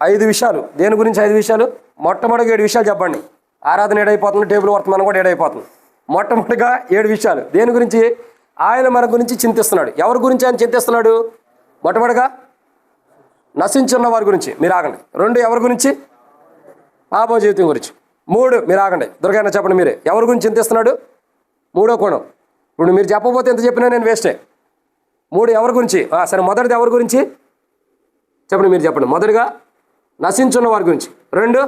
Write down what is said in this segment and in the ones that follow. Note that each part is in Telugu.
5 విషయాలు. దేని గురించి 5 విషయాలు? మొట్టమొదటిగా 7 విషయాలు చెప్పండి. ఆరాధన ఏడైపోతుంది, టేబుల్ వర్తమానం కూడా ఏడైపోతుంది. మొట్టమొదటిగా 7 విషయాలు దేని గురించి? ఆయన మన గురించి చింతిస్తున్నాడు. ఎవరి గురించి ఆయన చింతిస్తున్నాడు? మొట్టమొదటిగా నశించున్న వారి గురించి. మీరు ఆగండి. 2 ఎవరి గురించి? పాప జీవితం గురించి. 3 మీరు ఆగండి. దుర్గన్న చెప్పండి మీరే. ఎవరి గురించి చింతిస్తున్నాడు? 3వ కోణం. ఇప్పుడు మీరు చెప్పకపోతే ఎంత చెప్పినా నేను వేస్టే. 3 ఎవరి గురించి? సరే, మొదటిది ఎవరి గురించి చెప్పండి, మీరు చెప్పండి. మొదటిగా నశించున్న వారి గురించి. 2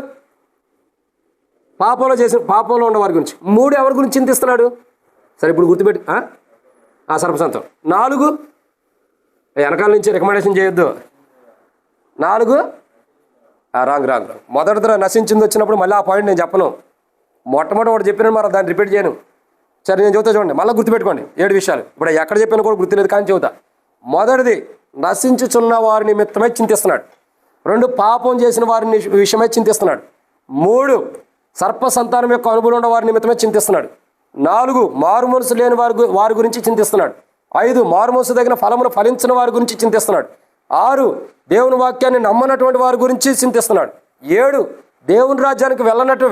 పాపంలో ఉన్న వారి గురించి. 3 ఎవరి గురించి చింతిస్తున్నాడు? సరే, ఇప్పుడు గుర్తుపెట్టి సర్పసంతం. 4 వెనకాల నుంచి రికమెండేషన్ చేయొద్దు. 4 రాంగ్. మొదటిది నశించింది వచ్చినప్పుడు మళ్ళీ ఆ పాయింట్ నేను చెప్పను. మొట్టమొదటి ఒకటి చెప్పిన మరి దాన్ని రిపీట్ చేయను. సరే, నేను చెబుతా చూడండి, మళ్ళీ గుర్తుపెట్టుకోండి. 7 విషయాలు. ఇప్పుడు ఎక్కడ చెప్పినా కూడా గుర్తులేదు కానీ చెబుతా. మొదటిది నశించుచున్న వారి నిమిత్తమై చింతిస్తున్నాడు. 2 పాపం చేసిన వారి విషయమై చింతిస్తున్నాడు. 3 సర్ప సంతానం యొక్క అనుభవం ఉన్న వారి నిమిత్తమే చింతిస్తున్నాడు. 4 మారు మనసు లేని వారి గురించి చింతిస్తున్నాడు. 5 మారు మనసు తగిన ఫలమును ఫలించిన వారి గురించి చింతిస్తున్నాడు. 6 దేవుని వాక్యాన్ని నమ్మనటువంటి వారి గురించి చింతిస్తున్నాడు. 7 దేవుని రాజ్యానికి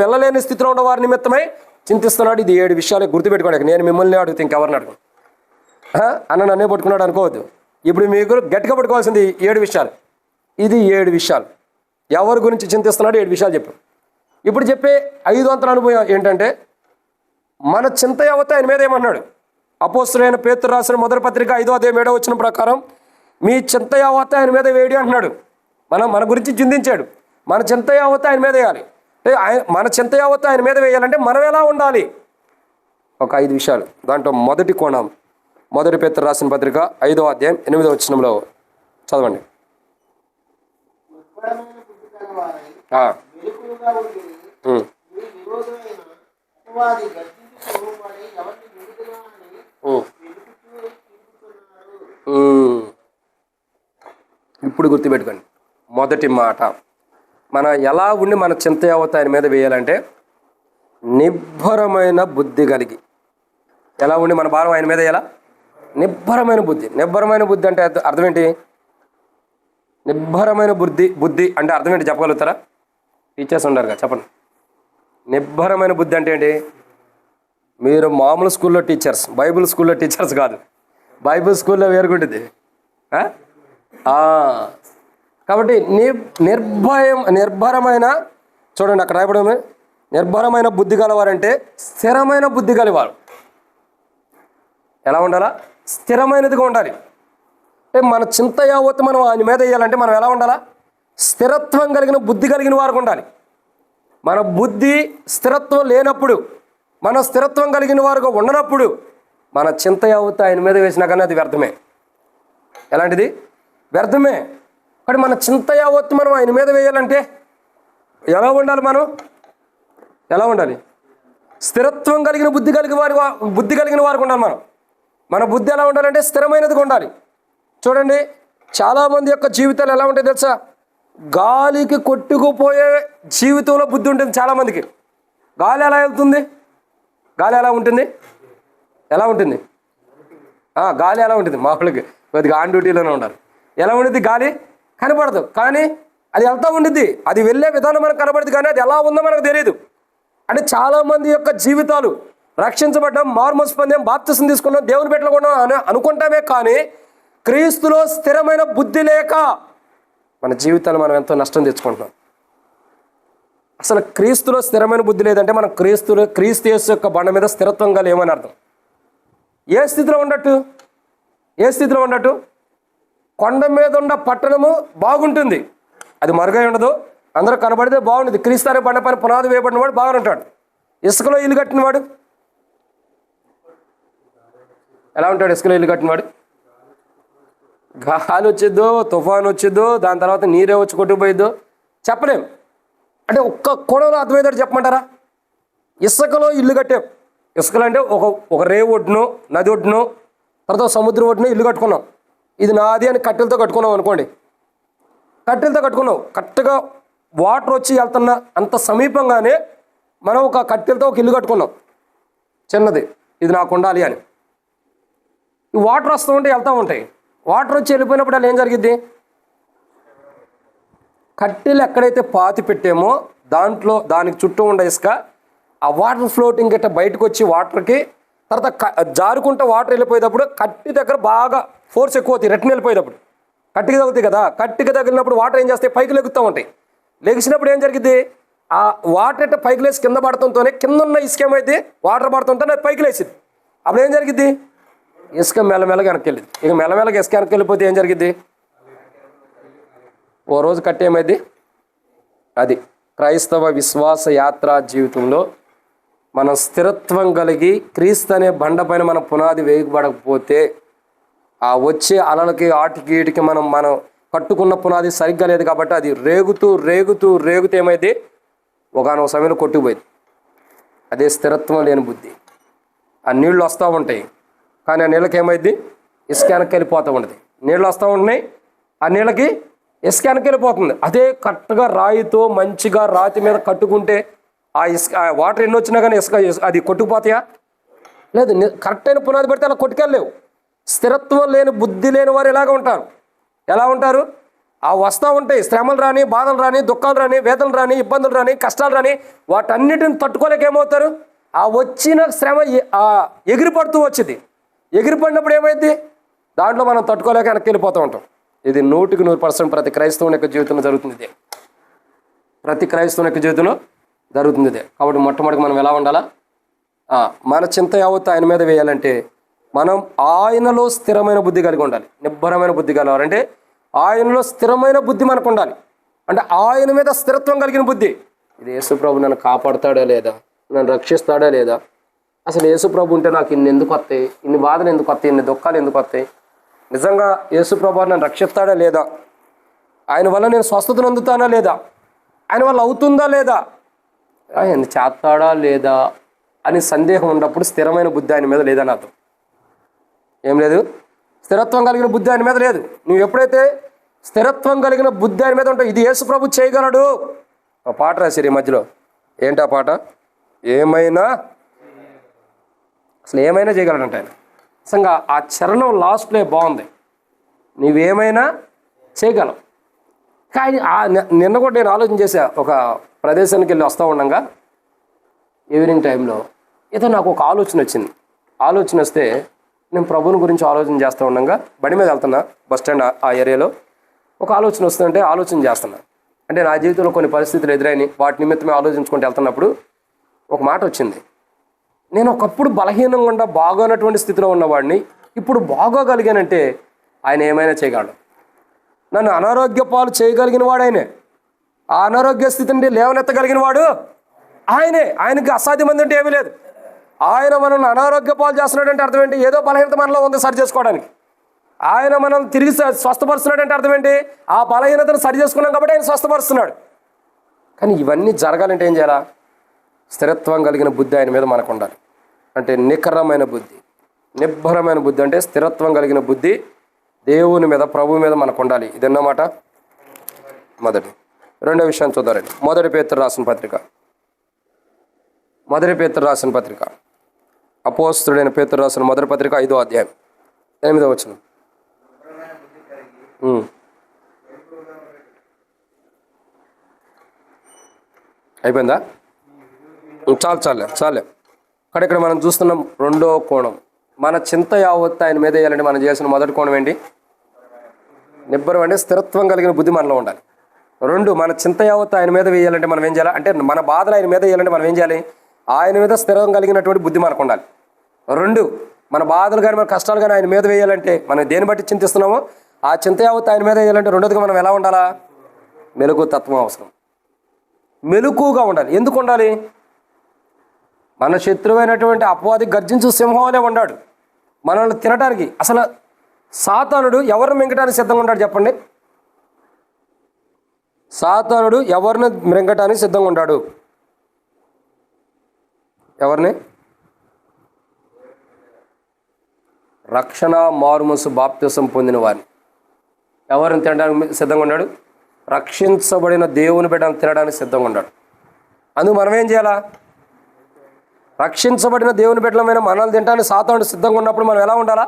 వెళ్ళలేని స్థితిలో ఉన్న వారి నిమిత్తమై చింతిస్తున్నాడు. ఇది 7 విషయాలు గుర్తుపెట్టుకోండి. నేను మిమ్మల్ని అడుగుతా, ఇంకెవరిని అడుగు అన్న నన్నే పట్టుకున్నాడు అనుకోవద్దు. ఇప్పుడు మీకు గట్టిగా పట్టుకోవాల్సింది 7 విషయాలు. ఇది 7 విషయాలు. ఎవరి గురించి చింతిస్తున్నాడు? 7 విషయాలు చెప్పు. ఇప్పుడు చెప్పే 5 అంతల అనుభవం ఏంటంటే, మన చింత యావత్తు ఆయన మీద ఏమన్నాడు? అపోస్తలుడైన పేతురు రాసిన మొదటి పత్రిక 5వ అధ్యాయం 7వ వచనం ప్రకారం మీ చింత యావత్తు ఆయన మీద వేడి అంటున్నాడు. మన గురించి చింతించాడు. మన చింత యావత్తు ఆయన మీద వేయాలి. మన చింత యావత్తు ఆయన మీద వేయాలంటే మనం ఎలా ఉండాలి? ఒక 5 విషయాలు. దాంట్లో మొదటి కోణం, మొదటి పేతురు రాసిన పత్రిక 5వ అధ్యాయం 8వ వచనంలో చదవండి. ఇప్పుడు గుర్తుపెట్టుకోండి. మొదటి మాట, మన ఎలా ఉండి మన చింత యావత్తు ఆయన మీద వేయాలంటే నిబ్బరమైన బుద్ధి కలిగి. ఎలా ఉండి మన భారం ఆయన మీద వేయాలా? నిబ్బరమైన బుద్ధి. నిబ్బరమైన బుద్ధి అంటే అర్థం ఏంటి? నిబ్బరమైన బుద్ధి అంటే అర్థం ఏంటి చెప్పగలుగుతారా? టీచర్స్ ఉన్నారు కదా, చెప్పండి. నిబ్బరమైన బుద్ధి అంటే ఏంటి? మీరు మామూలు స్కూల్లో టీచర్స్, బైబిల్ స్కూల్లో టీచర్స్ కాదు. బైబిల్ స్కూల్లో వేరుగుంటుంది. కాబట్టి నిర్భరమైన, చూడండి అక్కడ రాయబడి, నిర్భరమైన బుద్ధి గలవారంటే స్థిరమైన బుద్ధి గలవారు. ఎలా ఉండాలా? స్థిరమైనదిగా ఉండాలి. అంటే మన చింత యావత్తు మనం ఆయన మీద వేయాలంటే మనం ఎలా ఉండాలా? స్థిరత్వం కలిగిన బుద్ధి కలిగిన వారికి ఉండాలి. మన బుద్ధి స్థిరత్వం లేనప్పుడు, మన స్థిరత్వం కలిగిన వారుగా ఉండనప్పుడు మన చింత యావత్తు ఆయన మీద వేసినా కానీ అది వ్యర్థమే. ఎలాంటిది? వ్యర్థమే. కానీ మన చింత యావత్తు మనం ఆయన మీద వేయాలంటే ఎలా ఉండాలి? మనం ఎలా ఉండాలి? స్థిరత్వం కలిగిన బుద్ధి కలిగిన వారికి ఉండాలి. మన బుద్ధి ఎలా ఉండాలంటే స్థిరమైనదిగా ఉండాలి. చూడండి, చాలామంది యొక్క జీవితాలు ఎలా ఉంటాయి తెలుసా? గాలికి కొట్టుకుపోయే జీవితంలో బుద్ధి ఉంటుంది చాలామందికి. గాలి ఎలా వెళ్తుంది? గాలి ఎలా ఉంటుంది? ఎలా ఉంటుంది? గాలి ఎలా ఉంటుంది? మామూలుగా కొద్దిగా ఆన్ డ్యూటీలోనే ఉండాలి. ఎలా ఉండిద్ది? గాలి కనపడదు, కానీ అది వెళ్తూ ఉండిద్ది. అది వెళ్ళే విధానం మనకు కనపడదు, కానీ అది ఎలా ఉందో మనకు తెలియదు. అంటే చాలామంది యొక్క జీవితాలు రక్షించబడ్డాం, మారుమనసు పొందాం, బాప్తిసం తీసుకున్నాం, దేవుని బిడ్డలు కొన్నాం అని అనుకుంటామే, కానీ క్రీస్తులో స్థిరమైన బుద్ధి లేక మన జీవితాలు మనం ఎంతో నష్టం తెచ్చుకుంటున్నాం. అసలు క్రీస్తులో స్థిరమైన బుద్ధి లేదంటే మనం క్రీస్తు యేసు యొక్క బండ మీద స్థిరత్వంగా లేమని అర్థం. ఏ స్థితిలో ఉండట్టు? కొండ మీద ఉన్న పట్టణము బాగుంటుంది, అది మరుగై ఉండదు, అందరూ కనబడితే బాగుంటుంది. క్రీస్తు అనే బండ పైన పునాది వేయబడిన వాడు బాగానే ఉంటాడు. ఇసుకలో ఇల్లు కట్టినవాడు ఎలా ఉంటాడు? ఇసుకలో ఇల్లు కట్టినవాడు గాలి వచ్చిద్దో, తుఫాను వచ్చిద్దో, దాని తర్వాత నీరే వచ్చి కొట్టుకుపోయిద్దో చెప్పలేం. అంటే ఒక్క కోణంలో అర్థమయ్యేటట్టు చెప్పమంటారా? ఇసుకలో ఇల్లు కట్టాం. ఇసుకలు అంటే ఒక రేవు ఒడ్డునో, నది ఒడ్డునో, తర్వాత సముద్రం ఒడ్డునో ఇల్లు కట్టుకున్నాం. ఇది నాది అని కట్టెలతో కట్టుకున్నాం అనుకోండి. కట్టెలతో కట్టుకున్నాం, కరెక్ట్గా వాటర్ వచ్చి వెళ్తున్న అంత సమీపంగానే మనం ఒక కట్టెలతో ఒక ఇల్లు కట్టుకున్నాం చిన్నది, ఇది నాకు ఉండాలి అని. ఈ వాటర్ వస్తూ ఉంటే వెళ్తూ ఉంటాయి. వాటర్ వచ్చి వెళ్ళిపోయినప్పుడు అలా ఏం జరిగిద్ది? కట్టెలు ఎక్కడైతే పాతి పెట్టామో దాంట్లో దానికి చుట్టూ ఉండే ఇసుక ఆ వాటర్ ఫ్లోటింగ్ గట్ట బయటకు వచ్చి వాటర్కి తర్వాత జారుకుంటూ వాటర్ వెళ్ళిపోయేటప్పుడు కట్టి దగ్గర బాగా ఫోర్స్ ఎక్కువ అవుతాయి. రిటర్న్ వెళ్ళిపోయేటప్పుడు కట్టికి తగ్గుతాయి కదా, కట్టికి తగిలినప్పుడు వాటర్ ఏం చేస్తాయి, పైకి లెగుతూ ఉంటాయి. లెగిసినప్పుడు ఏం జరిగింది, ఆ వాటర్ అంటే పైకి లేచి కింద పడుతుంటేనే కింద ఉన్న ఇసుక ఏమైతే వాటర్ పడుతుంటే అది పైకి లేచింది. అప్పుడు ఏం జరిగింది, ఇసుక మెల్లమెల్లగా వెనక్కి వెళ్ళింది. ఇక మెల్లమెల్లగా ఇసుక వెనక్కి వెళ్ళిపోతే ఏం జరిగింది, ఓ రోజు కట్టి ఏమైంది. అది క్రైస్తవ విశ్వాస యాత్రా జీవితంలో మనం స్థిరత్వం కలిగి క్రీస్తు అనే బండ పైన మన పునాది వేయబడకపోతే ఆ వచ్చే అలలకి ఆటికి వీటికి మనం కట్టుకున్న పునాది సరిగ్గా లేదు కాబట్టి అది రేగుతూ ఏమైంది, ఒకనొక సమయంలో కొట్టుకుపోయింది. అదే స్థిరత్వం లేని బుద్ధి. ఆ నీళ్లు వస్తూ ఉంటాయి కానీ ఆ నీళ్ళకి ఏమైంది, ఇసుక వెనక్కి వెళ్ళిపోతూ ఉంటుంది. నీళ్ళు వస్తూ ఉంటున్నాయి, ఆ నీళ్ళకి ఇసుక వెనక్కి వెళ్ళిపోతుంది. అదే కరెక్ట్గా రాయితో మంచిగా రాతి మీద కట్టుకుంటే ఆ ఇసుక వాటర్ ఎన్ని వచ్చినా కానీ ఇసుక అది కొట్టుకుపోతాయా, లేదు. కరెక్ట్ అయిన పునాది పెడితే అలా కొట్టుకెళ్ళలేవు. స్థిరత్వం లేని బుద్ధి లేని వారు ఎలాగ ఉంటారు, ఎలా ఉంటారు, ఆ వస్తూ ఉంటాయి శ్రమలు రాని, బాధలు రాని, దుఃఖాలు రాని, వేదనలు రాని, ఇబ్బందులు రాని, కష్టాలు రాని, వాటన్నిటిని తట్టుకోలేక ఏమవుతారు, ఆ వచ్చిన శ్రమ ఎగిరిపడుతూ వచ్చింది. ఎగిరిపడినప్పుడు ఏమైంది, దాంట్లో మనం తట్టుకోలేక వెనక్కి వెళ్ళిపోతూ ఉంటాం. ఇది 100% ప్రతి క్రైస్తవుని యొక్క జీవితంలో జరుగుతుంది. ఇదే ప్రతి క్రైస్తవుని యొక్క జీవితంలో జరుగుతుంది. ఇదే కాబట్టి మొట్టమొదటి మనం ఎలా ఉండాలా, మన చింత యావత్తు ఆయన మీద వేయాలంటే మనం ఆయనలో స్థిరమైన బుద్ధి కలిగి ఉండాలి. నిబ్బరమైన బుద్ధి కలవాలంటే ఆయనలో స్థిరమైన బుద్ధి మనకు ఉండాలి. అంటే ఆయన మీద స్థిరత్వం కలిగిన బుద్ధి. ఇది యేసుప్రభు నన్ను కాపాడుతాడా లేదా, నన్ను రక్షిస్తాడా లేదా, అసలు యేసుప్రభు ఉంటే నాకు ఇన్ని ఎందుకు వస్తాయి, ఇన్ని బాధలు ఎందుకు వస్తాయి, ఇన్ని దుఃఖాలు ఎందుకు వస్తాయి, నిజంగా యేసుప్రభు నన్ను రక్షిస్తాడా లేదా, ఆయన వల్ల నేను స్వస్థతను అందుతానా లేదా, ఆయన వల్ల అవుతుందా లేదా, ఆయన చేస్తాడా లేదా అని సందేహం ఉన్నప్పుడు స్థిరమైన బుద్ధి ఆయన మీద లేదని అర్థం. ఏం లేదు, స్థిరత్వం కలిగిన బుద్ధి ఆయన మీద లేదు. నువ్వు ఎప్పుడైతే స్థిరత్వం కలిగిన బుద్ధి ఆయన మీద ఉంటావు, ఇది యేసుప్రభు చేయగలడు. ఒక పాట రాశారు ఈ మధ్యలో, ఏంటా పాట, ఏమైనా, అసలు ఏమైనా చేయగలడంట ఆయన. నిజంగా ఆ చరణం లాస్ట్లో బాగుంది, నువ్వేమైనా చేయగలవు. కానీ నిన్న కూడా నేను ఆలోచన చేశా, ఒక ప్రదేశానికి వెళ్ళి వస్తూ ఉండగా ఈవినింగ్ టైంలో ఏదో నాకు ఒక ఆలోచన వచ్చింది. ఆలోచన వస్తే నేను ప్రభుని గురించి ఆలోచన చేస్తూ ఉండగా బండి మీద వెళ్తున్నా, బస్ స్టాండ్ ఆ ఏరియాలో ఒక ఆలోచన వస్తుందంటే ఆలోచన చేస్తున్నా. అంటే నా జీవితంలో కొన్ని పరిస్థితులు ఎదురైనాయి, వాటి నిమిత్తమే ఆలోచించుకుంటూ వెళ్తున్నప్పుడు ఒక మాట వచ్చింది. నేను ఒకప్పుడు బలహీనంగా ఉండ బాగోనటువంటి స్థితిలో ఉన్నవాడిని ఇప్పుడు బాగోగలిగానంటే ఆయన ఏమైనా చేయగలడు. నన్ను అనారోగ్య పాలు చేయగలిగిన వాడు ఆయనే, ఆ అనారోగ్య స్థితి నుండి లేవనెత్తగలిగిన వాడు ఆయనే. ఆయనకి అసాధ్యమైంది అంటే ఏమీ లేదు. ఆయన మనల్ని అనారోగ్య పాలు చేస్తున్నాడంటే అర్థం ఏంటి, ఏదో బలహీనత మనలో ఉంది సరి చేసుకోవడానికి. ఆయన మనం తిరిగి స్వస్థపరుస్తున్నాడంటే అర్థం ఏంటి, ఆ బలహీనతను సరి చేసుకున్నాం కాబట్టి ఆయన స్వస్థపరుస్తున్నాడు. కానీ ఇవన్నీ జరగాలంటే ఏం చేయాలా, స్థిరత్వం కలిగిన బుద్ధి ఆయన మీద మనకు ఉండాలి. అంటే నిఖరమైన బుద్ధి, నిబ్బరమైన బుద్ధి అంటే స్థిరత్వం కలిగిన బుద్ధి దేవుని మీద, ప్రభువు మీద మనకు ఉండాలి. ఇదన్నమాట మొదటి. రెండో విషయాన్ని చూద్దారండి. మొదటి పేతురు రాసిన పత్రిక, అపోస్తుడైన పేతురు రాసిన మొదటి పత్రిక 5వ అధ్యాయం 8వ వచనం. అయిపోయిందా, చాలే. ఇక్కడ మనం చూస్తున్నాం రెండో కోణం. మన చింత యావత్తు ఆయన మీద వేయాలంటే మనం చేసిన మొదటి కోణం ఏంటి, నిబ్బరం అంటే స్థిరత్వం కలిగిన బుద్ధి మనలో ఉండాలి. 2, మన చింత యావత్తు ఆయన మీద వేయాలంటే మనం ఏం చేయాలి, అంటే మన బాధలు ఆయన మీద వేయాలంటే మనం ఏం చేయాలి, ఆయన మీద స్థిరం కలిగినటువంటి బుద్ధి మనకు ఉండాలి. 2, మన బాధలు కానీ మన కష్టాలు కానీ ఆయన మీద వేయాలంటే మనం దేన్ని బట్టి చింతిస్తున్నామో ఆ చింత యావత్తు ఆయన మీద వేయాలంటే రెండోదిగా మనం ఎలా ఉండాలా, మెలకువ తత్వం అవసరం. మెలకువగా ఉండాలి. ఎందుకు ఉండాలి, మన శత్రువైనటువంటి అపవాది గర్జించు సింహంలోనే ఉన్నాడు మనల్ని తినడానికి. అసలు సాతానుడు ఎవరిని మింగటానికి సిద్ధంగా ఉన్నాడు చెప్పండి, సాతానుడు ఎవరిని మింగటానికి సిద్ధంగా ఉన్నాడు, ఎవరిని, రక్షణ మారుమనసు బాప్తిసం పొందిన వారిని. ఎవరిని తినడానికి సిద్ధంగా ఉన్నాడు, రక్షించబడిన దేవుని బిడ్డను తినడానికి సిద్ధంగా ఉన్నాడు. అందుకు మనం ఏం చేయాలా, రక్షించబడిన దేవుని బిడ్డలమైన మనల్ని తినడానికి సాతానుడు సిద్ధంగా ఉన్నప్పుడు మనం ఎలా ఉండాలా,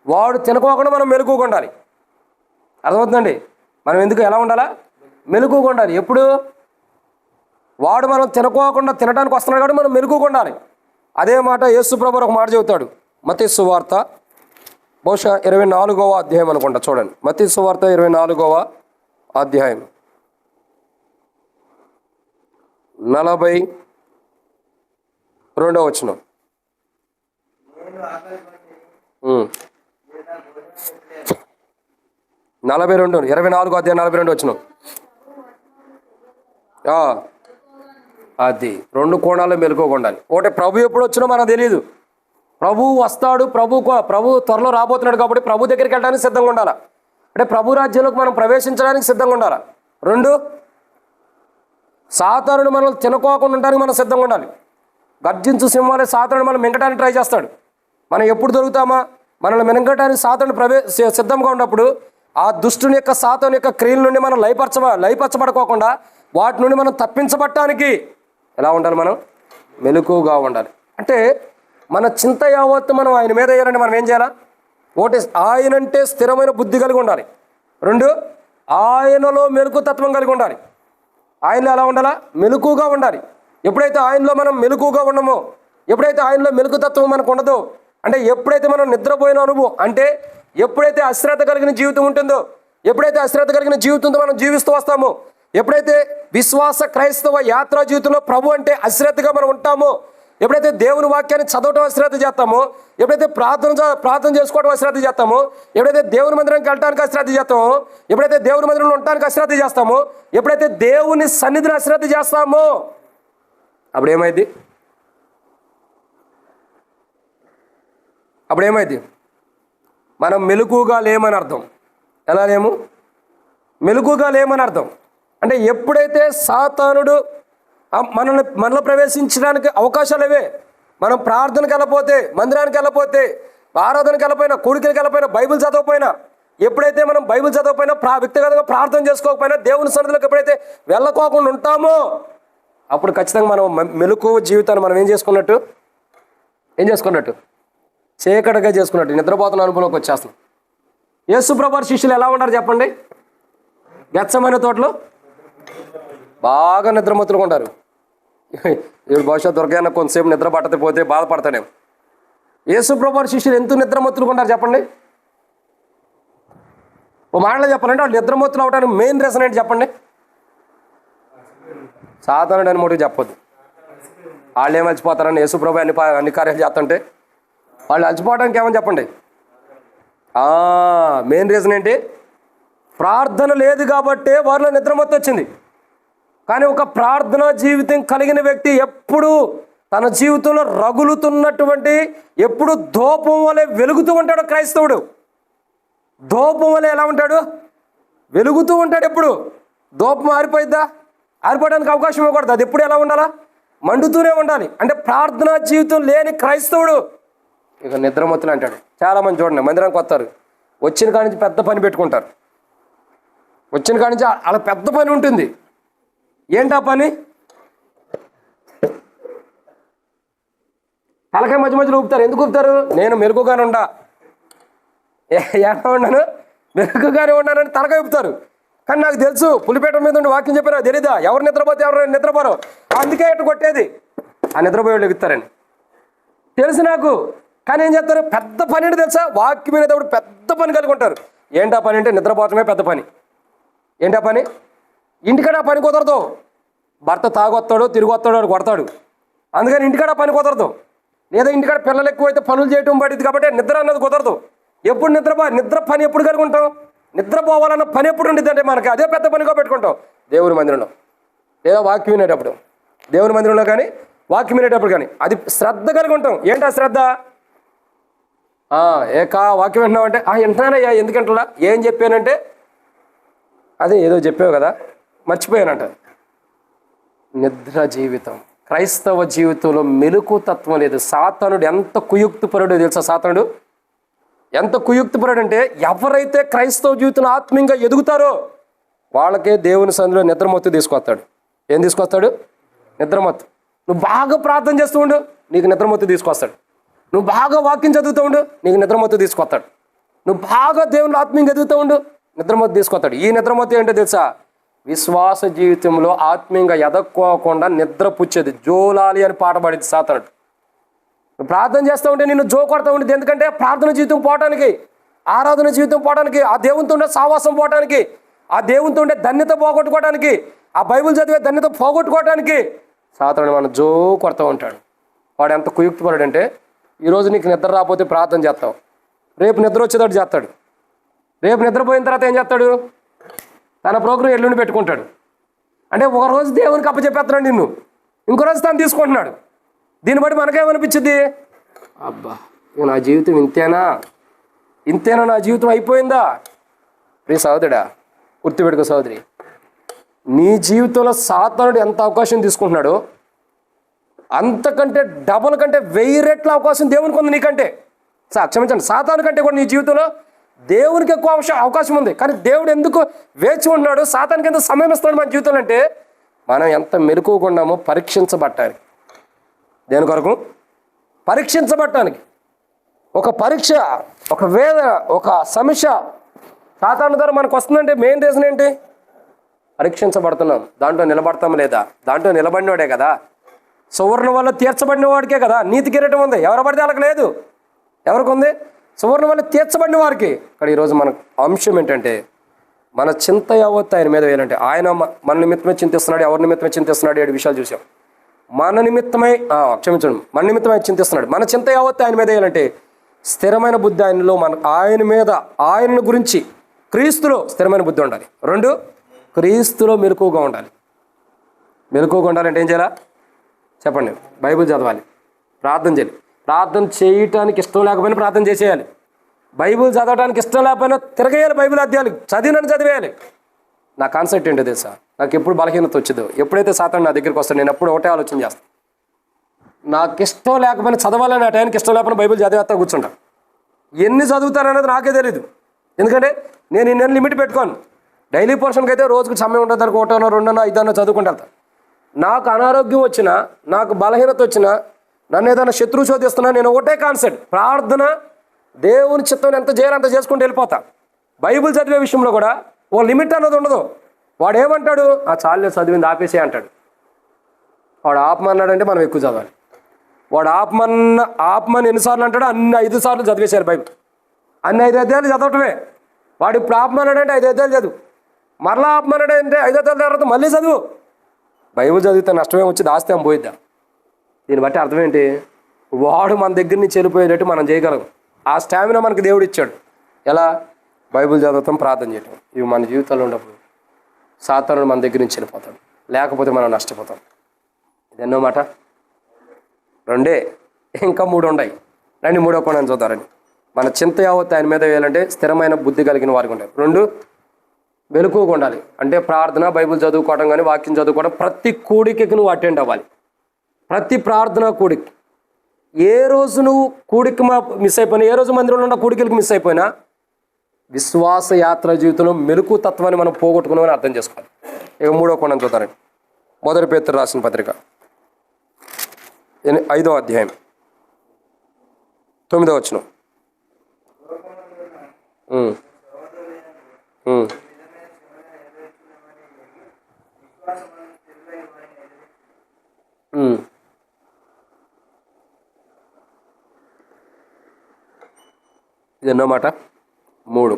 వాడు తినకోకుండా మనం మెలకువగా ఉండాలి. అర్థమవుతుందండి, మనం ఎందుకు ఎలా ఉండాలా, మెలకుగా ఉండాలి. ఎప్పుడు? వాడు మనం తినకోకుండా తినడానికి వస్తున్నాడు కాబట్టి మనం మెలకుగా ఉండాలి. అదే మాట యేసు ప్రభువు ఒక మాట చెబుతాడు. మత్తయి సువార్త బహుశా 24వ అధ్యాయం అనుకుంటా, చూడండి. మత్తయి సువార్త 24వ అధ్యాయం 42వ వచనం. 24వ అధ్యాయం 42వ వచనం. అది 2 కోణాల్లో మెలకుగా ఉండాలి. ఒకటి, ప్రభు ఎప్పుడు వచ్చినో మనకు తెలియదు. ప్రభు వస్తాడు, ప్రభు త్వరలో రాబోతున్నాడు కాబట్టి ప్రభు దగ్గరికి వెళ్ళడానికి సిద్ధంగా ఉండాలి. అంటే ప్రభు రాజ్యంలోకి మనం ప్రవేశించడానికి సిద్ధంగా ఉండాలి. 2, సాతానుడు మనం తినకోకుండా ఉండడానికి మనం సిద్ధంగా ఉండాలి. గర్జించు సింహాలే సాతానుడు మనం మింగటానికి ట్రై చేస్తాడు. మనం ఎప్పుడు దొరుకుతామా? మనల్ని మింగటానికి సాతానుడు సిద్ధంగా ఉన్నప్పుడు ఆ దుష్టుని యొక్క సాతాను యొక్క క్రియల నుండి మనం లయపరచబడుకోకుండా వాటి నుండి మనం తప్పించబడటానికి ఎలా ఉండాలి? మనం మెలకుగా ఉండాలి. అంటే మన చింత యావత్తు మనం ఆయన మీద వేయాలంటే మనం ఏం చేయాలా? ఒకటి, ఆయనంటే స్థిరమైన బుద్ధి కలిగి ఉండాలి. 2, ఆయనలో మెలకుతత్వం కలిగి ఉండాలి. ఆయనలో ఎలా ఉండాలా? మెలకుగా ఉండాలి. ఎప్పుడైతే ఆయనలో మనం మెలకుగా ఉండమో, ఎప్పుడైతే ఆయనలో మెలకుతత్వం మనకు ఉండదో, అంటే ఎప్పుడైతే మనం నిద్రపోయిన అనుభవం, అంటే ఎప్పుడైతే అశ్రద్ధ కలిగిన జీవితం ఉంటుందో, ఎప్పుడైతే అశ్రద్ధ కలిగిన జీవితంతో మనం జీవిస్తూ వస్తామో, ఎప్పుడైతే విశ్వాస క్రైస్తవ యాత్రా జీవితంలో ప్రభు అంటే అశ్రద్ధగా మనం ఉంటామో, ఎప్పుడైతే దేవుని వాక్యాన్ని చదవటం అశ్రద్ధ చేస్తామో, ఎప్పుడైతే ప్రార్థన చేసుకోవడం అశ్రద్ధ చేస్తామో, ఎప్పుడైతే దేవుని మందిరానికి వెళ్ళడానికి అశ్రద్ధ చేస్తామో, ఎప్పుడైతే దేవుని మందిరంలో ఉండటానికి అశ్రద్ధ చేస్తామో, ఎప్పుడైతే దేవుని సన్నిధిని అశ్రద్ధ చేస్తామో, అప్పుడేమైంది? మనం మెలకుగా లేమని అర్థం. ఎలా లేము? మెలకుగా లేమని అర్థం. అంటే ఎప్పుడైతే సాతానుడు మనలో ప్రవేశించడానికి అవకాశాలు అవే, మనం ప్రార్థనకి వెళ్ళపోతే, మందిరానికి వెళ్ళపోతే, ఆరాధనకి వెళ్ళపోయినా, కూడికలకి వెళ్ళపోయినా, బైబిల్ చదవకపోయినా, ఎప్పుడైతే మనం బైబిల్ చదవకపోయినా, వ్యక్తిగతంగా ప్రార్థన చేసుకోకపోయినా, దేవుని సన్నిధిలోకి ఎప్పుడైతే వెళ్ళకోకుండా ఉంటామో, అప్పుడు ఖచ్చితంగా మనం మెలకువ జీవితాన్ని మనం ఏం చేసుకున్నట్టు? చీకటిగా చేసుకున్నట్టు, నిద్రపోతున్న అనుభవంలోకి వచ్చేస్తాం. యేసు ప్రభువు శిష్యులు ఎలా ఉన్నారు చెప్పండి? గెత్సెమనే తోటలో బాగా నిద్రమత్తులుగా ఉంటారు. ఇప్పుడు బహుశా దొరకైనా కొంతసేపు నిద్ర పట్టకపోతే బాధపడతాడేమో. యేసు ప్రభువు శిష్యులు ఎంత నిద్రమత్తులుగా ఉంటారు చెప్పండి? ఓ మాటలో చెప్పాలంటే వాళ్ళు నిద్రమత్తులు అవడానికి మెయిన్ రీజన్ ఏంటి చెప్పండి? సాతానుడు అని మటుకు చెప్పొద్దు. వాళ్ళు ఏం అలసిపోతారని యేసు ప్రభు అన్ని కార్యాలు చేస్తుంటే వాళ్ళు అలసిపోవడానికి ఏమని చెప్పండి? మెయిన్ రీజన్ ఏంటి? ప్రార్థన లేదు కాబట్టే వారిలో నిద్రమత్తు వచ్చింది. కానీ ఒక ప్రార్థనా జీవితం కలిగిన వ్యక్తి ఎప్పుడు తన జీవితంలో రగులుతున్నటువంటి, ఎప్పుడు ధూపం వలె వెలుగుతూ ఉంటాడు క్రైస్తవుడు. ధూపం వలె ఎలా ఉంటాడు? వెలుగుతూ ఉంటాడు. ఎప్పుడు ధూపం ఆరిపోయిద్దా? ఆరిపోవడానికి అవకాశం ఇవ్వకూడదు. అది ఎప్పుడు ఎలా ఉండాలా? మండుతూనే ఉండాలి. అంటే ప్రార్థనా జీవితం లేని క్రైస్తవుడు ఇక నిద్రమత్తులు అంటాడు. చాలామంది చూడండి, మందిరానికి వస్తారు, వచ్చిన కాడి నుంచి పెద్ద పని పెట్టుకుంటారు. వచ్చిన కాడి నుంచి అలా పెద్ద పని ఉంటుంది. ఏంటా పని? తలకాయ మధ్య మధ్యలో ఊపుతారు. ఎందుకు ఊపుతారు? నేను మెలకుగానే ఉండా, ఎలా ఉన్నాను? మెలకుగానే ఉన్నానని తలకాయ ఊపుతారు. కానీ నాకు తెలుసు, పులిపేట మీద ఉండి వాక్యం చెప్పారు, తెలీదా? ఎవరు నిద్రపోతే ఎవరు నిద్రపోరు, అందుకే ఎట్టు కొట్టేది ఆ నిద్రపోయేళ్ళు ఎగుతారని తెలుసు నాకు. కానీ ఏం చేస్తారు? పెద్ద పని అంటే తెలుసా? వాక్యం వినేటప్పుడు పెద్ద పని కలిగి ఉంటారు. ఏంటా పని అంటే నిద్రపోవటమే పెద్ద పని. ఏంటా పని? ఇంటికాడ పని కుదరదు. భర్త తాగొస్తాడు, తిరిగి వస్తాడు, వాడు కొడతాడు. అందుకని ఇంటికాడ పని కుదరదు. లేదా ఇంటికాడ పిల్లలు ఎక్కువైతే పనులు చేయటం పడింది కాబట్టి నిద్ర అన్నది కుదరదు. ఎప్పుడు నిద్ర పని ఎప్పుడు కలిగి ఉంటాం? నిద్రపోవాలన్న పని ఎప్పుడు ఉండిద్ది అంటే మనకి అదే పెద్ద పనిగా పెట్టుకుంటాం. దేవుని మందిరంలో లేదా వాక్యం వినేటప్పుడు, దేవుని మందిరంలో కానీ వాక్యం వినేటప్పుడు కానీ అది శ్రద్ధ కలిగి ఉంటాం. ఏంటా శ్రద్ధ? వాక్యం వింటున్నావంటే వింటున్నానయ్యా, ఎందుకంటలా? ఏం చెప్పానంటే అదే ఏదో చెప్పావు కదా, మర్చిపోయానంట. నిద్ర జీవితం. క్రైస్తవ జీవితంలో మెలకుతత్వం లేదు. సాతానుడు ఎంత కుయుక్తిపరుడో తెలుసా? సాతానుడు ఎంత కుయుక్తిపరుడు అంటే, ఎవరైతే క్రైస్తవ జీవితంలో ఆత్మీయంగా ఎదుగుతారో వాళ్ళకే దేవుని సన్నిధిలో నిద్రమత్తు తీసుకొస్తాడు. ఏం తీసుకొస్తాడు? నిద్రమత్తు. నువ్వు బాగా ప్రార్థన చేస్తూ ఉండు, నీకు నిద్రమత్తు తీసుకొస్తాడు. నువ్వు బాగా వాక్యం చదువుతూ ఉండు, నీకు నిద్రమత్తు తీసుకొస్తాడు. నువ్వు బాగా దేవుని ఆత్మీయంగా ఎదుగుతూ ఉండు, నిద్రమత్తు తీసుకొస్తాడు. ఈ నిద్రమత్తు ఏంటో తెలుసా? విశ్వాస జీవితంలో ఆత్మీయంగా ఎదక్కోకుండా నిద్రపుచ్చేది. జోలాలి అని పాట పాడింది సాతానుడు. ప్రార్థన చేస్తూ ఉంటే నిన్ను జో కొడతా ఉండేది. ఎందుకంటే ప్రార్థన జీవితం పోవటానికి, ఆరాధన జీవితం పోవటానికి, ఆ దేవునితో ఉండే సావాసం పోవటానికి, ఆ దేవునితో ఉండే ధన్యత పోగొట్టుకోవడానికి, ఆ బైబిల్ చదివే ధన్యత పోగొట్టుకోవడానికి సాతానుడు మనం జో కొడతా ఉంటాడు. వాడు ఎంత కుయుక్తిపరుడంటే, ఈరోజు నీకు నిద్ర రాకపోతే ప్రార్థన చేస్తావు, రేపు నిద్ర వచ్చేటట్టు చేస్తాడు. రేపు నిద్రపోయిన తర్వాత ఏం చేస్తాడు? తన ప్రోగ్రాం ఎల్లుండి పెట్టుకుంటాడు. అంటే ఒకరోజు దేవునికి అప్పచెప్పేస్తున్నాడు నిన్ను, ఇంకో రోజు తను తీసుకుంటున్నాడు. దీన్ని బట్టి మనకేమనిపించింది? అబ్బా, నా జీవితం ఇంతేనా నా జీవితం అయిపోయిందా? నీ సహోదరుడా, గుర్తుపెట్టుకో సహోదరి, నీ జీవితంలో సాతానుడు ఎంత అవకాశం తీసుకుంటున్నాడో అంతకంటే డబుల్ కంటే 1000 రెట్ల అవకాశం దేవునికి ఉంది నీకంటే. క్షమించండి, సాతాను కంటే కూడా నీ జీవితంలో దేవునికి ఎక్కువ అవకాశం ఉంది. కానీ దేవుడు ఎందుకు వేచి ఉన్నాడు, సాతానికి ఎంత సమయం ఇస్తున్నాడు మన జీవితంలో అంటే, మనం ఎంత మెలకువగా పరీక్షించబట్టానికి. దేని కొరకు? పరీక్షించబట్టానికి. ఒక పరీక్ష, ఒక వేదన, ఒక సమస్య సాతాను ద్వారా మనకు వస్తుందంటే మెయిన్ రీజన్ ఏంటి? పరీక్షించబడుతున్నాం. దాంట్లో నిలబడతాం లేదా? దాంట్లో నిలబడినవాడే కదా. సువర్ణ వల్ల తీర్చబడిన వాడికే కదా నీతి కిరీటం ఉంది. ఎవరు పడితే వాళ్ళకి లేదు. ఎవరికి ఉంది? సువర్ణ వల్ల తీర్చబడిన వారికి. ఇక్కడ ఈరోజు మన అంశం ఏంటంటే, మన చింత యావత్తు ఆయన మీద వేయాలంటే, ఆయన మన నిమిత్తమే చింతిస్తున్నాడు. ఎవరి నిమిత్తమే చింతిస్తున్నాడు? 7 విషయాలు చూసాం. మన నిమిత్తమై మన నిమిత్తమై చింతిస్తున్నాడు. మన చింత యావత్తు ఆయన మీద వేయాలంటే స్థిరమైన బుద్ధి ఆయనలో, ఆయన మీద, ఆయన గురించి క్రీస్తులో స్థిరమైన బుద్ధి ఉండాలి. 2, క్రీస్తులో మెలకువగా ఉండాలి. మెలకువగా ఉండాలంటే ఏం చేయాలా చెప్పండి? బైబిల్ చదవాలి, ప్రార్థన చేయాలి. ప్రార్థన చేయటానికి ఇష్టం లేకపోయినా ప్రార్థన చేసేయాలి. బైబిల్ చదవడానికి ఇష్టం లేకపోయినా తిరగేయాలి. బైబిల్ అధ్యాయాలు చదివేయాలి. నా కాన్సెప్ట్ ఏంటో తెలుసా? నాకు ఎప్పుడు బలహీనత వచ్చిందో, ఎప్పుడైతే సాతాను నా దగ్గరికి వస్తాను, నేను ఎప్పుడు ఒకటే ఆలోచన చేస్తాను. నాకు ఇష్టం లేకపోయినా చదవాలని, ఆ టైంకి ఇష్టం లేకపోయినా బైబిల్ చదివేస్తా కూర్చుంటా. ఎన్ని చదువుతారనేది నాకే తెలియదు. ఎందుకంటే నేను ఇన్ని లిమిట్ పెట్టుకోను. డైలీ పోర్షన్కి అయితే రోజుకు సమయం ఉంటుంది, దానికి 1, 2, 5 చదువుకుంటా వెళ్తాను. నాకు అనారోగ్యం వచ్చినా, నాకు బలహీనత వచ్చినా, నన్ను ఏదైనా శత్రువు శోధిస్తున్నా, నేను ఒకటే కాన్సెప్ట్, ప్రార్థన, దేవుని చిత్తం ఎంత చేయాలి అంత చేసుకుంటూ వెళ్ళిపోతా. బైబిల్ చదివే విషయంలో కూడా ఓ లిమిట్ అన్నది ఉండదు. వాడు ఏమంటాడు? ఆ చాలే చదివింది ఆపేసే అంటాడు. వాడు ఆపమన్నాడంటే మనం ఎక్కువ చదవాలి. వాడు ఆపమని ఎన్నిసార్లు అంటాడు? అన్ని 5 సార్లు చదివేశారు బైబిల్. అన్ని 5 అధ్యాయాలు చదవటమే. వాడు ఇప్పుడు ఆపమన్నాడంటే 5 అధ్యాయాలు చదువు, మరలా ఆపమన్నాడంటే 5 అధ్యాయాల తర్వాత మళ్ళీ చదువు. బైబిల్ చదివితే నష్టమే వచ్చి ఆస్తి ఏం పోయిద్దా? దీన్ని బట్టి అర్థం ఏంటి? వాడు మన దగ్గర నుంచి వెళ్ళిపోయేటట్టు మనం చేయగలం. ఆ స్టామినా మనకు దేవుడు ఇచ్చాడు. ఎలా? బైబిల్ చదవటం, ప్రార్థన చేయటం. ఇవి మన జీవితాల్లో ఉన్నప్పుడు సాతానుడు మన దగ్గర నుంచి వెళ్ళిపోతాడు, లేకపోతే మనం నష్టపోతాం. ఇది ఎన్నో మాట? 2, ఇంకా 3 ఉన్నాయి. రండి 3వ కోణాన్ని చూద్దారని. మన చింత యావత్తు ఆయన మీద వేయాలంటే స్థిరమైన బుద్ధి కలిగిన వారికి ఉండాలి. 2, మెలకువగా ఉండాలి. అంటే ప్రార్థన, బైబిల్ చదువుకోవడం కానీ, వాక్యం చదువుకోవడం. ప్రతి కూడికకి నువ్వు అటెండ్ అవ్వాలి. ప్రతి ప్రార్థన కూడిక. ఏ రోజు నువ్వు కూడిక మిస్ అయిపోయినా, ఏ రోజు మందిరంలో ఉన్న కూడికలకు మిస్ అయిపోయినా, విశ్వాస యాత్ర జీవితంలో మెలకు తత్వాన్ని మనం పోగొట్టుకున్నామని అర్థం చేసుకోవాలి. ఇక 3వ కోణం చూద్దారండి. 1 పేతురు రాసిన పత్రిక 5వ అధ్యాయం 9వ వచనం. ఇది ఎన్నో మాట? 3.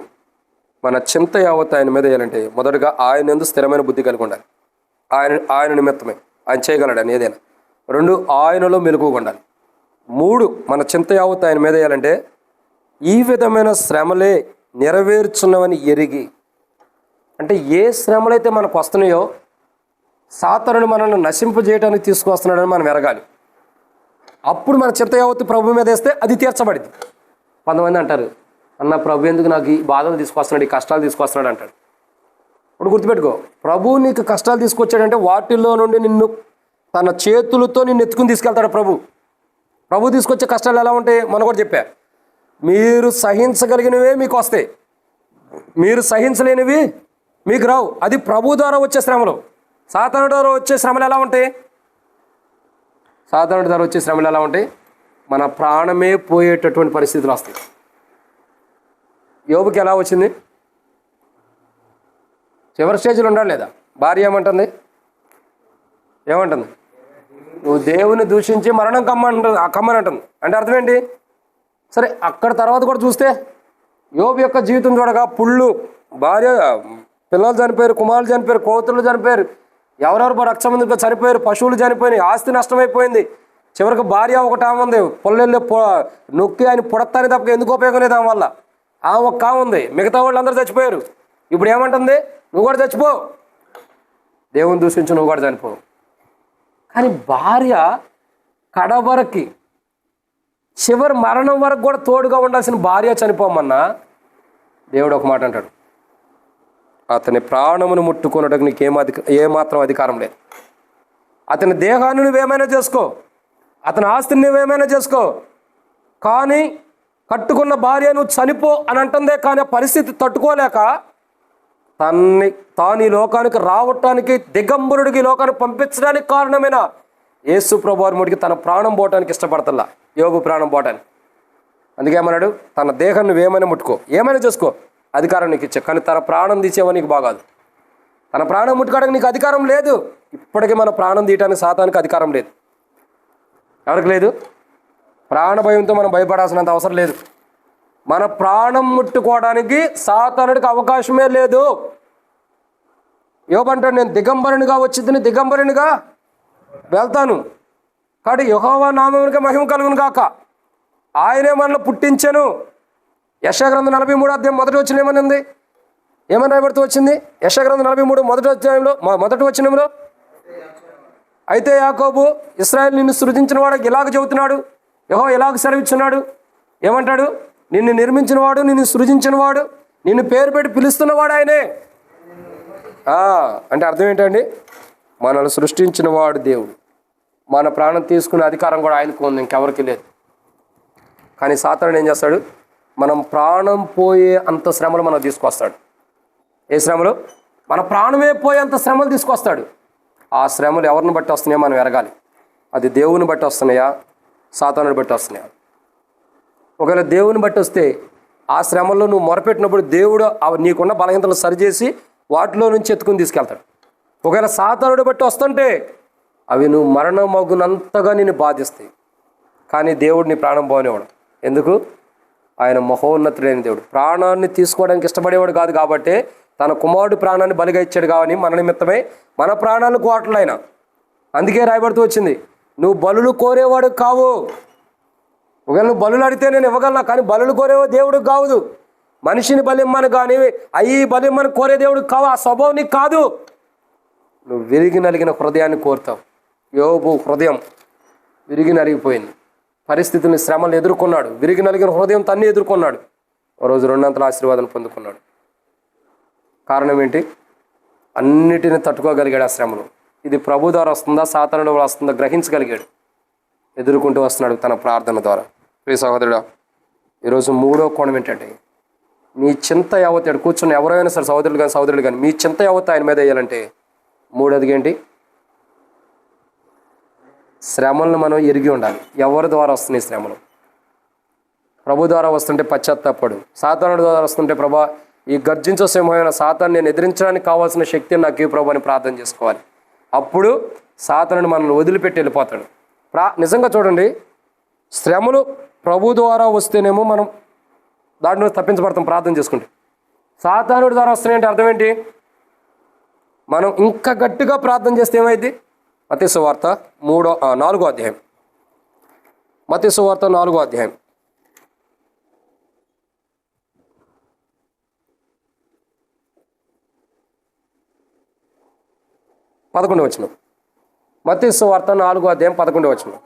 మన చింత యావత్తు ఆయన మీద వేయాలంటే మొదటగా ఆయన యందు స్థిరమైన బుద్ధి కలిగి ఉండాలి. ఆయన నిమిత్తమే, ఆయన చేయగలడు అని ఏదైనా. 2, ఆయనలో మెలకువగా ఉండాలి. 3, మన చింత యావత్తు ఆయన మీద వేయాలంటే ఈ విధమైన శ్రమలే నెరవేర్చున్నవని ఎరిగి. అంటే ఏ శ్రమలైతే మనకు వస్తున్నాయో సాతానుడు మనల్ని నశింపజేయడానికి తీసుకొస్తున్నాడని మనం ఎరగాలి. అప్పుడు మన చింత యావత్తు ప్రభు మీద వేస్తే అది తీర్చబడింది. కొంతమంది అంటారు, అన్న ప్రభు ఎందుకు నాకు ఈ బాధలు తీసుకొస్తున్నాడు, ఈ కష్టాలు తీసుకొస్తున్నాడు అంటాడు. ఇప్పుడు గుర్తుపెట్టుకో, ప్రభు నీకు కష్టాలు తీసుకొచ్చాడంటే వాటిల్లో నుండి నిన్ను తన చేతులతో నిన్ను ఎత్తుకుని తీసుకెళ్తాడు ప్రభు తీసుకొచ్చే కష్టాలు ఎలా ఉంటాయి మనం కూడా చెప్పా. మీరు సహించగలిగినవే మీకు వస్తాయి, మీరు సహించలేనివి మీకు రావు. అది ప్రభు ద్వారా వచ్చే శ్రమలు. సాతానుడి ద్వారా వచ్చే శ్రమలు ఎలా ఉంటాయి? సాతానుడి ద్వారా వచ్చే శ్రమలు ఎలా ఉంటాయి? మన ప్రాణమే పోయేటటువంటి పరిస్థితులు వస్తాయి. యోబుకి ఎలా వచ్చింది? చివరి స్టేజ్లో ఉండాలి లేదా? భార్య ఏమంటుంది? ఏమంటుంది? నువ్వు దేవుని దూషించి మరణం కమ్మని అంటుంది. అంటే అర్థం ఏంటి? సరే, అక్కడ తర్వాత కూడా చూస్తే యోబు యొక్క జీవితం చూడగా పుళ్ళు, భార్య, పిల్లలు చనిపోయారు, కుమారులు చనిపోయారు, కోతులు చనిపోయారు, ఎవరెవరు రక్షమందితో చనిపోయారు, పశువులు చనిపోయినాయి, ఆస్తి నష్టమైపోయింది. చివరికి భార్య ఒకటి ఆమె ఉంది, పొల్లెళ్ళు నొక్కి ఆయన పుడతాని తప్ప ఎందుకు ఉపయోగం లేదు ఆమె వల్ల. ఆమె ఒక్క ఆమె ఉంది, మిగతా వాళ్ళు అందరూ చచ్చిపోయారు. ఇప్పుడు ఏమంటుంది? నువ్వు కూడా చచ్చిపో, దేవుని దూషించు, నువ్వు కూడా చనిపో. కానీ భార్య కడవరకి, చివరి మరణం వరకు కూడా తోడుగా ఉండాల్సిన భార్య చనిపోమన్నా దేవుడు ఒక మాట అంటాడు, అతని ప్రాణమును ముట్టుకొనడానికి నీకు ఏమాత్రం అధికారం లేదు. అతని దేహాన్ని నువ్వేమైనా చేసుకో, అతని ఆస్తిని నువ్వేమైనా చేసుకో, కానీ కట్టుకున్న భార్య నువ్వు చనిపో అని అంటుందే. కానీ ఆ పరిస్థితి తట్టుకోలేక తాను ఈ లోకానికి రావటానికి, దిగంబరుడికి ఈ లోకానికి పంపించడానికి కారణమైన యేసు ప్రభువారి ముడికి తన ప్రాణం పోవటానికి ఇష్టపడతల్లా, యోబు ప్రాణం పోవటానికి. అందుకే ఏమన్నాడు? తన దేహం నువ్వేమైనా ముట్టుకో, ఏమైనా చేసుకో, అధికారం నీకు ఇచ్చా, కానీ తన ప్రాణం తీసేవో నీకు బాగాదు. తన ప్రాణం ముట్టుకోవడానికి నీకు అధికారం లేదు. ఇప్పటికీ మన ప్రాణం తీయటానికి సాతానికి అధికారం లేదు. ఎవరికి లేదు? ప్రాణ భయంతో మనం భయపడాల్సినంత అవసరం లేదు. మన ప్రాణం ముట్టుకోవడానికి సాతానుడికి అవకాశమే లేదు. యోబు అంటాడు, నేను దిగంబరునిగా వచ్చింది, దిగంబరునిగా వెళ్తాను, కాబట్టి యెహోవా నామమునకే మహిమ కలుగును గాక, ఆయనే మనల్ని పుట్టించెను. యెషయా గ్రంథం 43వ అధ్యాయం మొదటి వచనం ఏమనుంది? ఏమని రాయబడుతూ వచ్చింది? యెషయా గ్రంథం 43 మొదటి వచనంలో, అయితే యాకోబు, ఇశ్రాయేలు నిన్ను సృజించిన వాడు ఇలాగ చెబుతున్నాడు, యెహోవా ఇలాగ సెలవిచ్చున్నాడు. ఏమంటాడు? నిన్ను నిర్మించినవాడు, నిన్ను సృజించినవాడు, నిన్ను పేరు పెట్టి పిలుస్తున్నవాడు ఆయనే. అంటే అర్థం ఏంటండి? మనల్ని సృష్టించిన వాడు దేవుడు. మన ప్రాణం తీసుకునే అధికారం కూడా ఆయనకు ఉంది, ఇంకెవరికి లేదు. కానీ సాతానుడు ఏం చేస్తాడు? మనం ప్రాణం పోయే అంత శ్రమలు మనం తీసుకొస్తాడు. ఏ శ్రమలు? మన ప్రాణమే పోయేంత శ్రమలు తీసుకొస్తాడు. ఆ శ్రమలు ఎవరిని బట్టి వస్తున్నాయో మనం ఎరగాలి. అది దేవుని బట్టి వస్తున్నాయా, సాతానుని బట్టి వస్తున్నాయా? ఒకవేళ దేవుని బట్టి వస్తే ఆ శ్రమల్లో నువ్వు మొరపెట్టినప్పుడు దేవుడు నీకున్న బలహీనతలు సరిచేసి వాటిలో నుంచి ఎత్తుకుని తీసుకెళ్తాడు. ఒకవేళ సాతానుడి బట్టి వస్తుంటే అవి నువ్వు మరణమగునంతగా నిన్ను బాధిస్తాయి. కానీ దేవుడు నీ ప్రాణం పోనివాడు. ఎందుకు? ఆయన మహోన్నతుడైన దేవుడు. ప్రాణాన్ని తీసుకోవడానికి ఇష్టపడేవాడు కాదు, కాబట్టి తన కుమారుడి ప్రాణాన్ని బలిగా ఇచ్చాడు. కావని మన నిమిత్తమే మన ప్రాణాలను కోట్లైన. అందుకే రాయబడుతూ వచ్చింది, నువ్వు బలులు కోరేవాడు కావు. ఒకవేళ నువ్వు బలులు అడిగితే నేను ఇవ్వగలను, కానీ బలులు కోరేవో దేవుడికి కాదు. మనిషిని బలిమ్మని కానీ అయ్యి బలిమ్మని కోరే దేవుడికి కావు. ఆ స్వభావం నీకు కాదు. నువ్వు విరిగి నలిగిన హృదయాన్ని కోరుతావు. యోబు హృదయం విరిగి నలిగిపోయింది. పరిస్థితుల్ని, శ్రమలు ఎదుర్కొన్నాడు. విరిగి నలిగిన హృదయం తన్ని ఎదుర్కొన్నాడు. ఓ రోజు రెండంతల ఆశీర్వాదం పొందుకున్నాడు. కారణం ఏంటి? అన్నిటిని తట్టుకోగలిగాడు ఆ శ్రమను. ఇది ప్రభు ద్వారా వస్తుందా, సాతానుడు ద్వారా వస్తుందా గ్రహించగలిగాడు. ఎదుర్కొంటూ వస్తున్నాడు తన ప్రార్థన ద్వారా. ప్రియ సహోదరుడా, ఈరోజు మూడో కోణం ఏంటంటే, మీ చింత యావత్ కూర్చున్న ఎవరైనా సరే, సహోదరులు కానీ మీ చింత యావత్ ఆయన మీద వేయాలంటే మూడోది ఏంటి? శ్రమలను మనం ఎరిగి ఉండాలి. ఎవరి ద్వారా వస్తున్నాయి శ్రమలు? ప్రభు ద్వారా వస్తుంటే పశ్చాత్తాపడు. సాతానుడి ద్వారా వస్తుంటే, ప్రభా ఈ గర్జించే సింహమైన సాతాను నేను ఎదిరించడానికి కావాల్సిన శక్తిని నాకు ఈ ప్రభు అని ప్రార్థన చేసుకోవాలి. అప్పుడు సాతానుడు మనల్ని వదిలిపెట్టి వెళ్ళిపోతాడు. నిజంగా చూడండి, శ్రమలు ప్రభు ద్వారా వస్తేనేమో మనం దాంట్లో తప్పించబడతాం ప్రార్థన చేసుకుంటే. సాతానుడి ద్వారా వస్తున్నాయంటే అర్థం ఏంటి? మనం ఇంకా గట్టిగా ప్రార్థన చేస్తే ఏమైంది? మత్తయి సువార్త 4వ అధ్యాయం. మత్తయి సువార్త 4వ అధ్యాయం 11వ వచనం. మత్తయి సువార్త 4వ అధ్యాయం 11వ వచనం.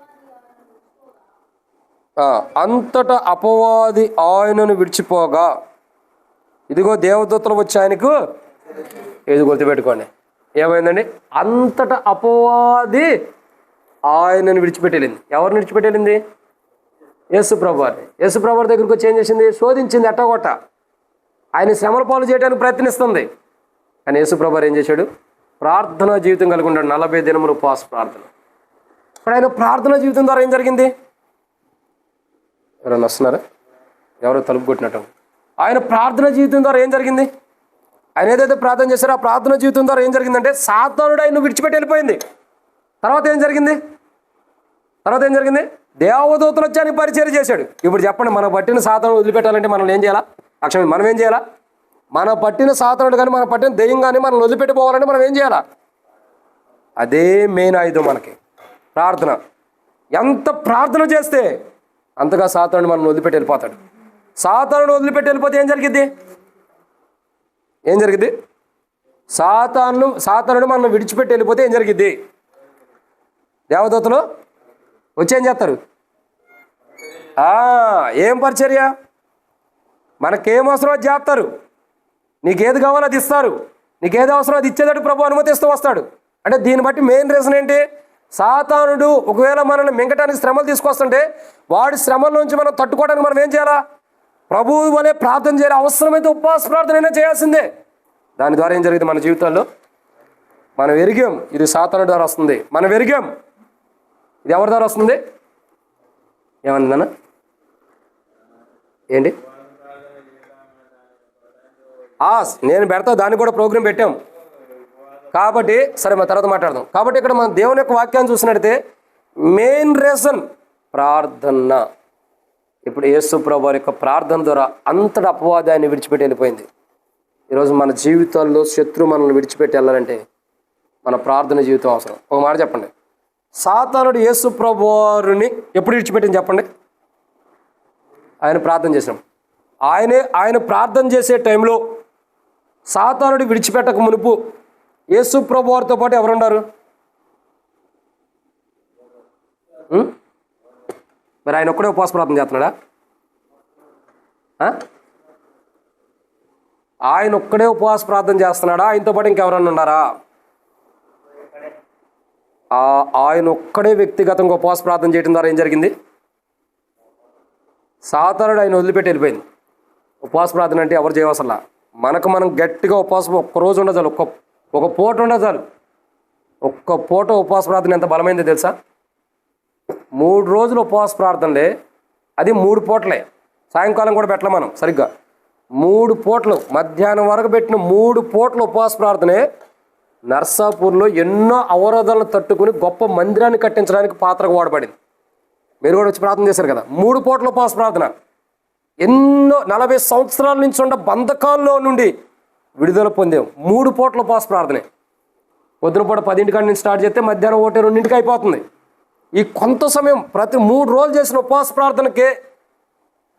అంతటా అపవాది ఆయనను విడిచిపోగా, ఇదిగో దేవదూతలు వచ్చి ఆయనకు, ఇది గుర్తుపెట్టుకోండి, ఏమైందండి? అంతటా అపవాది ఆయనను విడిచిపెట్టేళ్ళింది. ఎవరిని విడిచిపెట్టేళ్ళింది? యేసుప్రభువారిని. యేసుప్రభువారి దగ్గరికి వచ్చి ఏం చేసింది? శోధించింది ఎట్టగొట్ట. ఆయన శ్రమల పాలు చేయడానికి ప్రయత్నిస్తుంది. కానీ యేసుప్రభువారు ఏం చేశాడు? ప్రార్థనా జీవితం కలిగి ఉన్నాడు. 40 దినములు ఉపవాస ప్రార్థన. ఇప్పుడు ఆయన ప్రార్థనా జీవితం ద్వారా ఏం జరిగింది? ఎవరైనా వస్తున్నారా? ఎవరో తలుపు కొట్టినట్టు. ఆయన ప్రార్థనా జీవితం ద్వారా ఏం జరిగింది? ఆయన ఏదైతే ప్రార్థన చేశారో ఆ ప్రార్థన జీవితం ద్వారా ఏం జరిగిందంటే సాతానుడు ఆయన విడిచిపెట్టి వెళ్ళిపోయింది. తర్వాత ఏం జరిగింది? దేవదూతలు వచ్చి ఆయన పరిచర్య చేశాడు. ఇప్పుడు చెప్పండి, మన పట్టిన సాతానుడు వదిలిపెట్టాలంటే మనం ఏం చేయాలా? మనం ఏం చేయాలా? మన పట్టిన సాతానుడు కానీ మన పట్టిన దెయ్యం కానీ మనం వదిలిపెట్టిపోవాలంటే మనం ఏం చేయాలా? అదే మెయిన్ ఆయుధం మనకి, ప్రార్థన. ఎంత ప్రార్థన చేస్తే అంతగా సాతానుడు మనం వదిలిపెట్టి వెళ్ళిపోతాడు. సాతానుడు వదిలిపెట్టి వెళ్ళిపోతే ఏం జరిగిద్ది? సాతానుడు మనం విడిచిపెట్టి వెళ్ళిపోతే ఏం జరిగిద్ది? దేవదూతలు వచ్చి ఏం చేస్తారు? ఏం పరిచర్య? మనకేం అవసరం అది చేస్తారు. నీకేది కావాలో అది ఇస్తారు. నీకేది అవసరం అది ఇచ్చేటట్టు ప్రభు అనుమతిస్తూ వస్తాడు. అంటే దీన్ని బట్టి మెయిన్ రీజన్ ఏంటి? సాతానుడు ఒకవేళ మనల్ని మింగటానికి శ్రమలు తీసుకొస్తుంటే వాడి శ్రమల నుంచి మనం తట్టుకోవడానికి మనం ఏం చేయాలా? ప్రభువు వలె ప్రార్థన చేయాలి. అవసరమైతే ఉపవాస ప్రార్థన అయినా చేయాల్సిందే. దాని ద్వారా ఏం జరిగింది మన జీవితాల్లో? మనం ఎరిగాం ఇది సాతానుడి ద్వారా వస్తుంది. మనం ఎరిగాం ఇది ఎవరి ద్వారా వస్తుంది? ఏమన్నా ఏంటి? నేను పెడతా, దాన్ని కూడా ప్రోగ్రాం పెట్టాం కాబట్టి సరే మన తర్వాత మాట్లాడదాం. కాబట్టి ఇక్కడ మన దేవుని యొక్క వాక్యాన్ని చూసినట్టయితే మెయిన్ రీజన్ ప్రార్థన. ఇప్పుడు యేసు ప్రభువు వారి యొక్క ప్రార్థన ద్వారా అంతటి అపవాదాన్ని విడిచిపెట్టి వెళ్ళిపోయింది. ఈరోజు మన జీవితాల్లో శత్రు మనల్ని విడిచిపెట్టి వెళ్ళాలంటే మన ప్రార్థన జీవితం అవసరం. ఒక మాట చెప్పండి, సాతానుడు యేసు ప్రభువు వారిని ఎప్పుడు విడిచిపెట్టింది చెప్పండి? ఆయన ప్రార్థన చేసినాం. ఆయన ప్రార్థన చేసే టైంలో సాతానుడు విడిచిపెట్టక మునుపు యేసు ప్రభువు వారితో పాటు ఎవరున్నారు? మరి ఆయన ఒక్కడే ఉపవాస ప్రార్థన చేస్తున్నాడా? ఆయన ఒక్కడే ఉపవాస ప్రార్థన చేస్తున్నాడా? ఆయనతో పాటు ఇంకెవరన్నా ఉన్నారా? ఆయన ఒక్కడే వ్యక్తిగతంగా ఉపవాస ప్రార్థన చేయడం ద్వారా ఏం జరిగింది? సాతానుడు ఆయన వదిలిపెట్టి వెళ్ళిపోయింది. ఉపవాస ప్రార్థన అంటే ఎవరు చేయవసలా. మనం గట్టిగా ఉపవాసం ఒక్కరోజు ఉండదు, ఒక పూట ఉండదు చాలు. ఒక్క పూట ఉపవాస ప్రార్థన ఎంత బలమైందో తెలుసా? 3 రోజులు ఉపవాస ప్రార్థనలే, అది 3 పూటలే. సాయంకాలం కూడా పెట్టలే మనం సరిగ్గా. 3 పూటలు మధ్యాహ్నం వరకు పెట్టిన 3 పూటల ఉపవాస ప్రార్థనే నర్సాపూర్లో ఎన్నో అవరోధాలను తట్టుకుని గొప్ప మందిరాన్ని కట్టించడానికి పాత్రకు వాడబడింది. మీరు కూడా వచ్చి ప్రార్థన చేశారు కదా. 3 పూటల ఉపవాస ప్రార్థన ఎన్నో 40 సంవత్సరాల నుంచి ఉన్న బంధకాల్లో నుండి విడుదల పొందాం. 3 పూటల ఉపవాస ప్రార్థనే. పొద్దున పూట 10 నుంచి స్టార్ట్ చేస్తే మధ్యాహ్నం 1-2 అయిపోతుంది. ఈ కొంత సమయం ప్రతి 3 రోజులు చేసిన ఉపవాస ప్రార్థనకే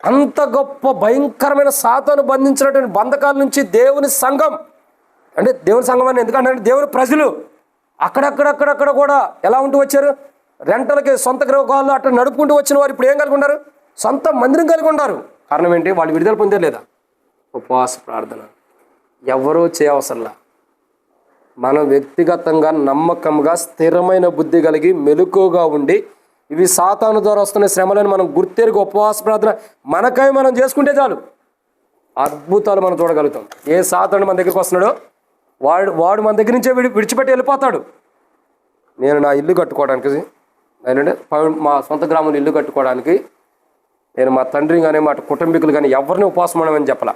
అంత గొప్ప భయంకరమైన సాతాను బంధించినటువంటి బంధకాల నుంచి దేవుని సంఘం, అంటే దేవుని సంఘం అని ఎందుకంటే దేవుని ప్రజలు అక్కడక్కడ కూడా ఎలా ఉంటూ వచ్చారు? రెంటలకి సొంత గృహాలు అట్లా నడుపుకుంటూ వచ్చిన వారు ఇప్పుడు ఏం కలిగి ఉన్నారు? సొంత మందిరం కలిగి ఉన్నారు. కారణం ఏంటి? వాళ్ళు విడుదల పొందారు లేదా? ఉపవాస ప్రార్థన. ఎవరూ చేయవసరంలా. మనం వ్యక్తిగతంగా నమ్మకంగా స్థిరమైన బుద్ధి కలిగి మెలకుగా ఉండి ఇవి సాతాను ద్వారా వస్తున్న శ్రమలను మనం గుర్తెరిగి ఉపవాస ప్రార్థన మనకై మనం చేసుకుంటే చాలు, అద్భుతాలు మనం చూడగలుగుతాం. ఏ సాతాను మన దగ్గరికి వస్తున్నాడో వాడు మన దగ్గర నుంచే విడిచిపెట్టి వెళ్ళిపోతాడు. నేను నా ఇల్లు కట్టుకోవడానికి, ఏంటంటే మా సొంత గ్రామంలో ఇల్లు కట్టుకోవడానికి నేను మా తండ్రి కానీ మా కుటుంబీకులు కానీ ఎవరిని ఉపవాసం ఉండమని చెప్పలా.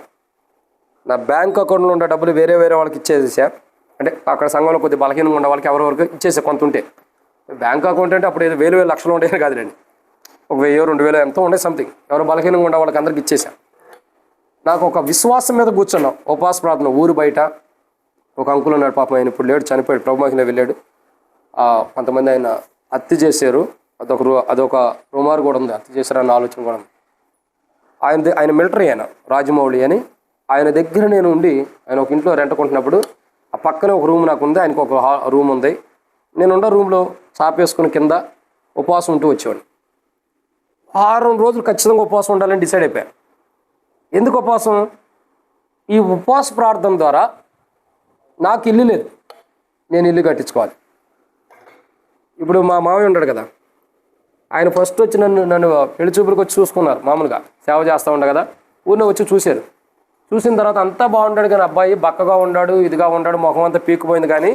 నా బ్యాంక్ అకౌంట్లో ఉన్న డబ్బులు వేరే వాళ్ళకి ఇచ్చేసా. అంటే అక్కడ సంఘంలో కొద్దిగా బలహీనంగా ఉన్న వాళ్ళకి ఎవరెవరికి ఇచ్చేసా కొంత ఉంటే. బ్యాంక్ అకౌంట్ అంటే అప్పుడు ఏదో 1000 లక్షలు ఉండేది కాదులేండి, ఒక 1000-2000 ఎంతో ఉండే సంథింగ్. ఎవరు బలహీనంగా ఉండే వాళ్ళకి అందరికి ఇచ్చేసా. నాకు ఒక విశ్వాసం మీద కూర్చున్నాం. ఉపవాస ప్రార్థన ఊరు బయట ఒక అంకుల్ ఉన్నాడు, పాపం ఆయన ఇప్పుడు లేడు, చనిపోయాడు, ప్రభు మహిళ వెళ్ళాడు. కొంతమంది ఆయన హత్య చేశారు. అదొక రుమారు కూడా ఉంది, హత్య చేశారన్న ఆలోచన కూడా ఉంది. ఆయన మిలిటరీ, ఆయన రాజమౌళి అని. ఆయన దగ్గర నేను ఉండి, ఆయన ఒక ఇంట్లో రెంట్ కొంటున్నప్పుడు ఆ పక్కనే ఒక రూమ్ నాకు ఉంది, ఆయనకు ఒక రూమ్ ఉంది. నేను ఉన్న రూమ్లో చాపేసుకుని కింద ఉపవాసం ఉంటూ వచ్చేవాడిని. 6 రోజులు ఖచ్చితంగా ఉపవాసం ఉండాలని డిసైడ్ అయిపోయాను. ఎందుకు ఉపవాసం? ఈ ఉపవాస ప్రార్థన ద్వారా నాకు ఇల్లు లేదు, నేను ఇల్లు కట్టించుకోవాలి. ఇప్పుడు మా మామయ్య ఉన్నాడు కదా, ఆయన ఫస్ట్ వచ్చి నన్ను పెళ్లి చూపులకు వచ్చి చూసుకున్నారు. మామూలుగా సేవ చేస్తూ ఉంటా కదా, ఊరిలో వచ్చి చూశారు. చూసిన తర్వాత అంతా బాగుంటాడు, కానీ అబ్బాయి బక్కగా ఉన్నాడు, ఇదిగా ఉన్నాడు, ముఖం అంతా పీక్కుపోయింది. కానీ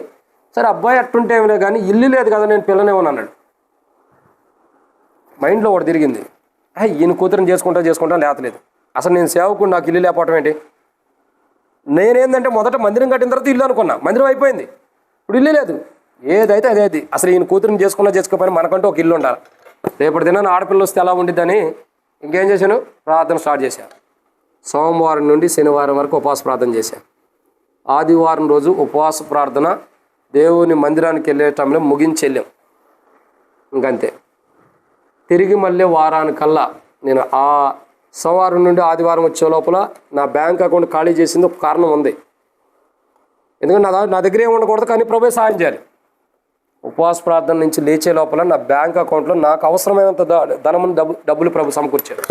సరే అబ్బాయి అట్టుంటే ఏమిలే, కానీ ఇల్లు లేదు కదా, నేను పిల్లనేమని అన్నాడు. మైండ్లో ఒకటి తిరిగింది, ఈయన కూతురుని చేసుకుంటా లేతలేదు. అసలు నేను సేవకుడు, నాకు ఇల్లు లేకపోవటం ఏంటి? నేనేందంటే మొదట మందిరం కట్టిన తర్వాత ఇల్లు అనుకున్నా, మందిరం అయిపోయింది, ఇప్పుడు ఇల్లు లేదు. ఏదైతే అదే అసలు ఈయన కూతురిని చేసుకోకపోయినా మనకంటూ ఒక ఇల్లు ఉండాలి. రేపటి దినాన్ని ఆడపిల్ల వస్తే ఎలా ఉండిద్దని ఇంకేం చేశాను, ప్రార్థన స్టార్ట్ చేశాను. సోమవారం నుండి శనివారం వరకు ఉపవాస ప్రార్థన చేశాను. ఆదివారం రోజు ఉపవాస ప్రార్థన దేవుని మందిరానికి వెళ్ళే టైంలో ముగించి వెళ్ళాం. ఇంకంతే. తిరిగి మళ్ళీ వారానికల్లా నేను ఆ సోమవారం నుండి ఆదివారం వచ్చే లోపల నా బ్యాంక్ అకౌంట్ ఖాళీ చేసింది ఒక కారణం ఉంది. ఎందుకంటే నా దగ్గర ఏమి ఉండకూడదు, కానీ ప్రభువే సహాయం చేయాలి. ఉపవాస ప్రార్థన నుంచి లేచే లోపల నా బ్యాంక్ అకౌంట్లో నాకు అవసరమైనంత ధనమును డబ్బులు ప్రభు సమకూర్చాడు.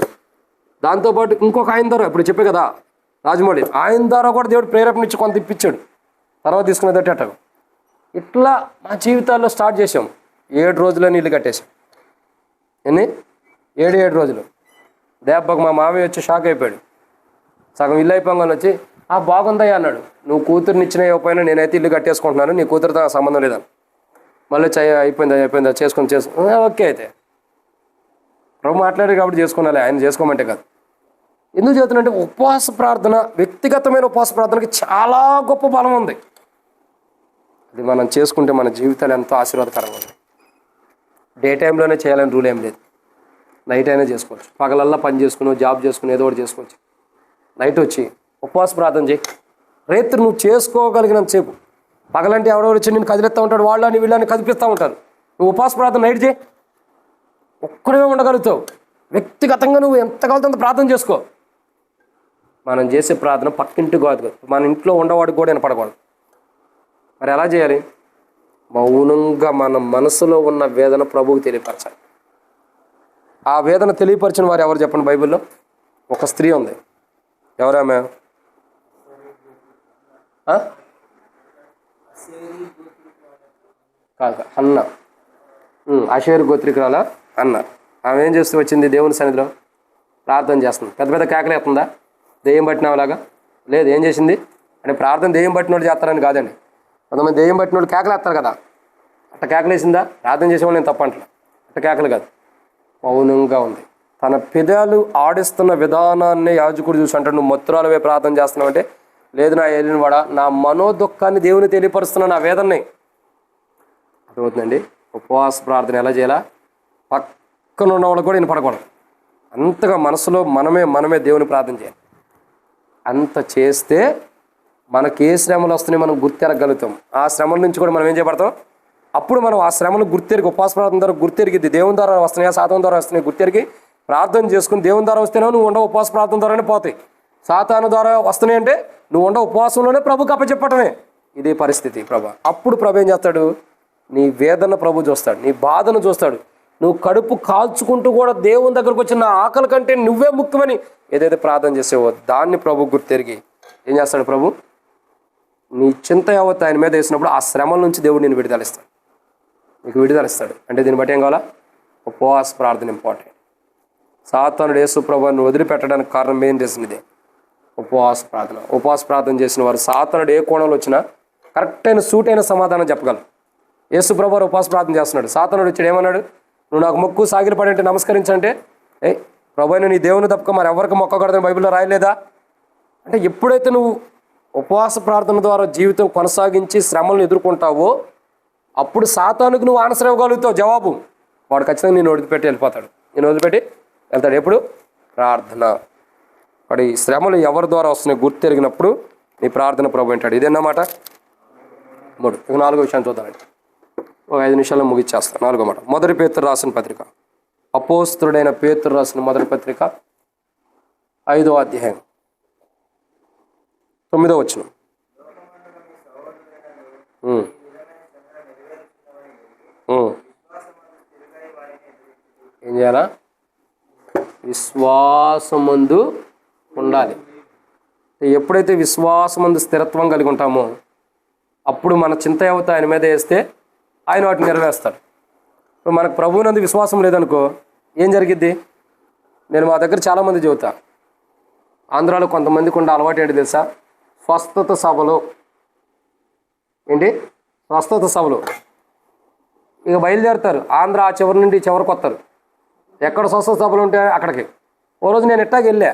దాంతోపాటు ఇంకొక ఆయన ద్వారా, ఇప్పుడు చెప్పే కదా రాజమౌళి, ఆయన ద్వారా కూడా దేవుడు ప్రేరేపణ ఇచ్చి కొంత ఇప్పించాడు. తర్వాత తీసుకునేదట్టు అట్ట ఇట్లా మా జీవితాల్లో స్టార్ట్ చేసాం. 7 రోజులని ఇల్లు కట్టేశాం. ఎన్ని 7 రోజులు. దెబ్బకు మా మామయ్య వచ్చి షాక్ అయిపోయాడు. సగం ఇల్లు అయిపోగానే వచ్చి బాగుందయ్యా అన్నాడు. నువ్వు కూతురుని ఇచ్చిన ఇవ్వకపోయినా నేనైతే ఇల్లు కట్టేసుకుంటున్నాను, నీ కూతురుతో నాకు సంబంధం లేదని. మళ్ళీ అయిపోయిందా చేసుకుని ఓకే అయితే ప్రభు మాట్లాడారు కాబట్టి చేసుకున్నాలే, ఆయన చేసుకోమంటే కాదు. ఎందుకు చెబుతున్నంటే ఉపవాస ప్రార్థన, వ్యక్తిగతమైన ఉపవాస ప్రార్థనకి చాలా గొప్ప బలం ఉంది. అది మనం చేసుకుంటే మన జీవితాలు ఎంతో ఆశీర్వాదకరంగా ఉంది. డే టైంలోనే చేయాలని రూల్ ఏం లేదు, నైట్ అయినా చేసుకోవచ్చు. పగలల్లా పని చేసుకుని జాబ్ చేసుకుని ఏదో ఒకటి చేసుకోవచ్చు. నైట్ వచ్చి ఉపవాస ప్రార్థన చేయి. రేత్రి నువ్వు చేసుకోగలిగినంతసేపు. పగలంటే ఎవడెవరు వచ్చి నేను కదిలిస్తూ ఉంటాడు, వాళ్ళని వీళ్ళని కదిపిస్తూ ఉంటారు. నువ్వు ఉపవాస ప్రార్థన నైట్ చేయి, ఒక్కడే ఉండగలుగుతావు. వ్యక్తిగతంగా నువ్వు ఎంత కావాలంటే అంత ప్రార్థన చేసుకో. మనం చేసే ప్రార్థన పక్కింటికి కాదు, మన ఇంట్లో ఉండవాడికి కూడా వినపడకూడదు. మరి ఎలా చేయాలి? మౌనంగా మన మనసులో ఉన్న వేదన ప్రభువుకి తెలియపరచాలి. ఆ వేదన తెలియపరిచిన వారు ఎవరు చెప్పండి? బైబిల్లో ఒక స్త్రీ ఉంది. ఎవరామె? కాదు, అన్న. ఆషేరు గోత్రికురాల అన్న. ఆమె ఏం చేస్తూ వచ్చింది? దేవుని సన్నిధిలో ప్రార్థన చేస్తుంది. పెద్ద పెద్ద కేకలు వేస్తుందా? దెయ్యం పట్టినలాగా లేదు. ఏం చేసింది అంటే ప్రార్థన దెయ్యం పట్టినోడు చేస్తారని కాదండి. కొంతమంది దెయ్యం పట్టినోడు కేకలు వేస్తారు కదా, అట్ట కేకలు వేసిందా? ప్రార్థన చేసేవాళ్ళు నేను తప్పంటలే, అట్ట కేకలు కాదు, మౌనంగా ఉంది. తన పెదాలు ఆడిస్తున్న విధానాన్ని యాజకుడు చూసి అంటాడు, నువ్వు మత్తురాలవే ప్రార్థన చేస్తున్నావు అంటే, లేదు నా ఏలిన వాడా, నా మనోదుఖాన్ని దేవుని తెలియపరుస్తున్నా, నా వేదనని. అర్థమవుతుందండి. ఉపవాస ప్రార్థన ఎలా చేయాలా? పక్కన ఉన్న వాళ్ళకి కూడా వినపడకూడదు. అంతగా మనసులో మనమే దేవుని ప్రార్థన చేయాలి. అంత చేస్తే మనకి ఏ శ్రమలు వస్తున్నాయి మనం గుర్తెరగలుగుతాం. ఆ శ్రమల నుంచి కూడా మనం ఏం చేయబడతాం? అప్పుడు మనం ఆ శ్రమను గుర్తెరిగి, ఉపవాస ప్రార్థన ద్వారా గుర్తెరిగిద్ది. దేవుని ద్వారా వస్తున్నాయా, సాతాను ద్వారా వస్తున్నాయి గుర్తెరిగి ప్రార్థన చేసుకుని, దేవుని ద్వారా వస్తేనే నువ్వు ఉండవు, ఉపవాస ప్రార్థన ద్వారానే పోతాయి. సాతాను ద్వారా వస్తున్నాయి అంటే నువ్వు ఉండవు, ఉపవాసంలోనే ప్రభుకి అప్పచెప్పటమే. ఇదే పరిస్థితి ప్రభు. అప్పుడు ప్రభు ఏం చేస్తాడు? నీ వేదన ప్రభు చూస్తాడు, నీ బాధను చూస్తాడు. నువ్వు కడుపు కాల్చుకుంటూ కూడా దేవుని దగ్గరకు వచ్చిన నా ఆకలి కంటే నువ్వే ముఖ్యమని ఏదైతే ప్రార్థన చేసేవో దాన్ని ప్రభు గుర్తెరిగి ఏం చేస్తాడు? ప్రభు నీ చింత యావత్ ఆయన మీద వేసినప్పుడు ఆ శ్రమల నుంచి దేవుడు నేను విడుదలిస్తాడు, నీకు విడుదలిస్తాడు. అంటే దీన్ని బట్టి ఏం కావాలా? ఉపవాస ప్రార్థన ఇంపార్టెంట్. సాతానుడు యేసు ప్రభువుని వదిలిపెట్టడానికి కారణం మెయిన్ రీజన్ ఇదే, ఉపవాస ప్రార్థన. ఉపవాస ప్రార్థన చేసిన వారు సాతానుడు ఏ కోణంలో వచ్చినా కరెక్ట్ అయిన సూట్ అయిన సమాధానం చెప్పగలరు. యేసు ప్రభువు ఉపవాస ప్రార్థన చేస్తున్నాడు. సాతానుడు వచ్చాడు, ఏమన్నాడు? నువ్వు నాకు మొక్కు సాగిలపడంటే నమస్కరించంటే, ప్రభు అయిన నీ దేవుని తప్పక మరి ఎవరికి మొక్కకూడదని బైబిల్లో రాయలేదా? అంటే ఎప్పుడైతే నువ్వు ఉపవాస ప్రార్థన ద్వారా జీవితం కొనసాగించి శ్రమలను ఎదుర్కొంటావో అప్పుడు సాతానుకు నువ్వు ఆన్సర్ ఇవ్వగలుగుతావు, జవాబు. వాడు ఖచ్చితంగా నేను వదిలిపెట్టి వెళ్ళిపోతాడు. నేను వదిలిపెట్టి వెళ్తాడు. ఎప్పుడు? ప్రార్థన. వాడు ఈ శ్రమలు ఎవరి ద్వారా వస్తున్నాయి గుర్తెరిగినప్పుడు నీ ప్రార్థన ప్రభు అంటాడు. ఇదేన్నమాట 3. ఇక 4వ విషయాన్ని చూద్దామండి. ఒక 5 నిమిషాల్లో ముగిచ్చేస్తాను. 4వ మాట, మొదటి పేతురు రాసిన పత్రిక. అపోస్తలుడైన పేతురు రాసిన మొదటి పత్రిక 5వ అధ్యాయం 9వ వచనం. ఏం చేయాలా? విశ్వాసమందు ఉండాలి. ఎప్పుడైతే విశ్వాసమందు స్థిరత్వం కలిగి ఉంటామో అప్పుడు మన చింత యావత్ ఆయన మీద వేస్తే ఆయన వాటిని నెరవేరుస్తాడు. ఇప్పుడు మనకు ప్రభువునందు విశ్వాసం లేదనుకో ఏం జరిగిద్ది? నేను మా దగ్గర చాలామంది చెబుతా, ఆంధ్రాలో కొంతమందికి ఉండే అలవాటు ఏంటి తెలుసా? స్వస్థత సభలు. ఏంటి? స్వస్థత సభలు. ఇక బయలుదేరుతారు, ఆంధ్ర ఆ చివరి నుండి చివరికి వస్తారు. ఎక్కడ స్వస్థత సభలు ఉంటే అక్కడికి. ఓ రోజు నేను ఎట్టాకి వెళ్ళా,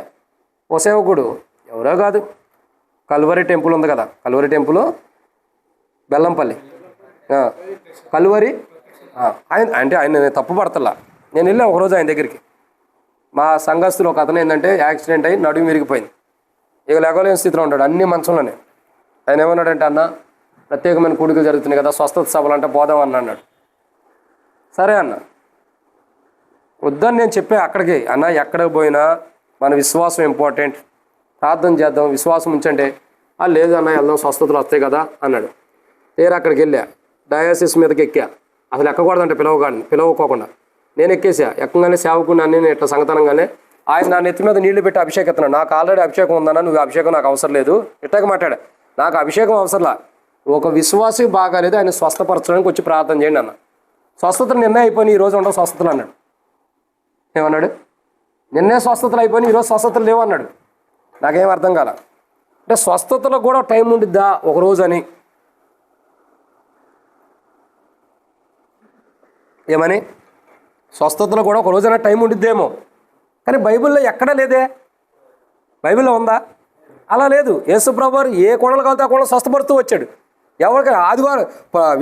ఓ సేవకుడు, ఎవరో కాదు, కల్వరి టెంపుల్ ఉంది కదా, కల్వరి టెంపుల్ బెల్లంపల్లి, కల్వరి. ఆయన నేను తప్పు పడతలా. నేను వెళ్ళా ఒకరోజు ఆయన దగ్గరికి. మా సంఘస్థులు ఒక అతను ఏంటంటే యాక్సిడెంట్ అయ్యి నడుము విరిగిపోయింది, ఇక లేవలేని స్థితిలో ఉంటాడు, అన్ని మంచంలోనే. ఆయన ఏమన్నాడంటే, అన్న ప్రత్యేకమైన కూడికలు జరుగుతున్నాయి కదా, స్వస్థత సభలు అంటే పోదాం అన్నాడు. సరే అన్న, వద్దని నేను చెప్పే అక్కడికి. అన్న ఎక్కడికి పోయినా మన విశ్వాసం ఇంపార్టెంట్, ప్రార్థన చేద్దాం, విశ్వాసం ఉంచంటే లేదు అన్న వెళ్దాం, స్వస్థతలు వస్తాయి కదా అన్నాడు. తీరా అక్కడికి వెళ్ళా, డయాసిస్ మీదకి ఎక్కా. అసలు ఎక్కకూడదంటే పిలవకోకుండా నేను ఎక్కేసా. ఎక్కగానే సేవకుని అన్నీ నేను ఇట్లా సంగతనంగానే ఆయన నా నెత్తి మీద నీళ్లు పెట్టి అభిషేకం ఎత్తున్నాడు. నాకు ఆల్రెడీ అభిషేకం ఉందన్నా, నువ్వు అభిషేకం నాకు అవసరం లేదు, ఇట్టాక మాట్లాడా. నాకు అభిషేకం అవసరంలా, ఒక విశ్వాసి బాగాలేదు, ఆయన స్వస్థపరచడానికి వచ్చి ప్రార్థన చేయండి అన్న. స్వస్థతలు నిన్నే అయిపోయినాయి, ఈరోజు ఉండవు స్వస్థతలు అన్నాడు. ఏమన్నాడు? నిన్నే స్వస్థతలు అయిపోయినాయి, ఈరోజు స్వస్థతలు లేవు అన్నాడు. నాకేం అర్థం కాల. అంటే స్వస్థతలకు కూడా టైం ఉండిద్దా ఒకరోజు అని? ఏమని? స్వస్థతలో కూడా ఒక రోజైనా టైం ఉండిద్దేమో, కానీ బైబిల్లో ఎక్కడా లేదే. బైబిల్లో ఉందా? అలా లేదు. యేసుప్రభు ఏ కొండలు కలితే ఆ కొండలు స్వస్థపడుతూ వచ్చాడు. ఎవరికైనా ఆదివారం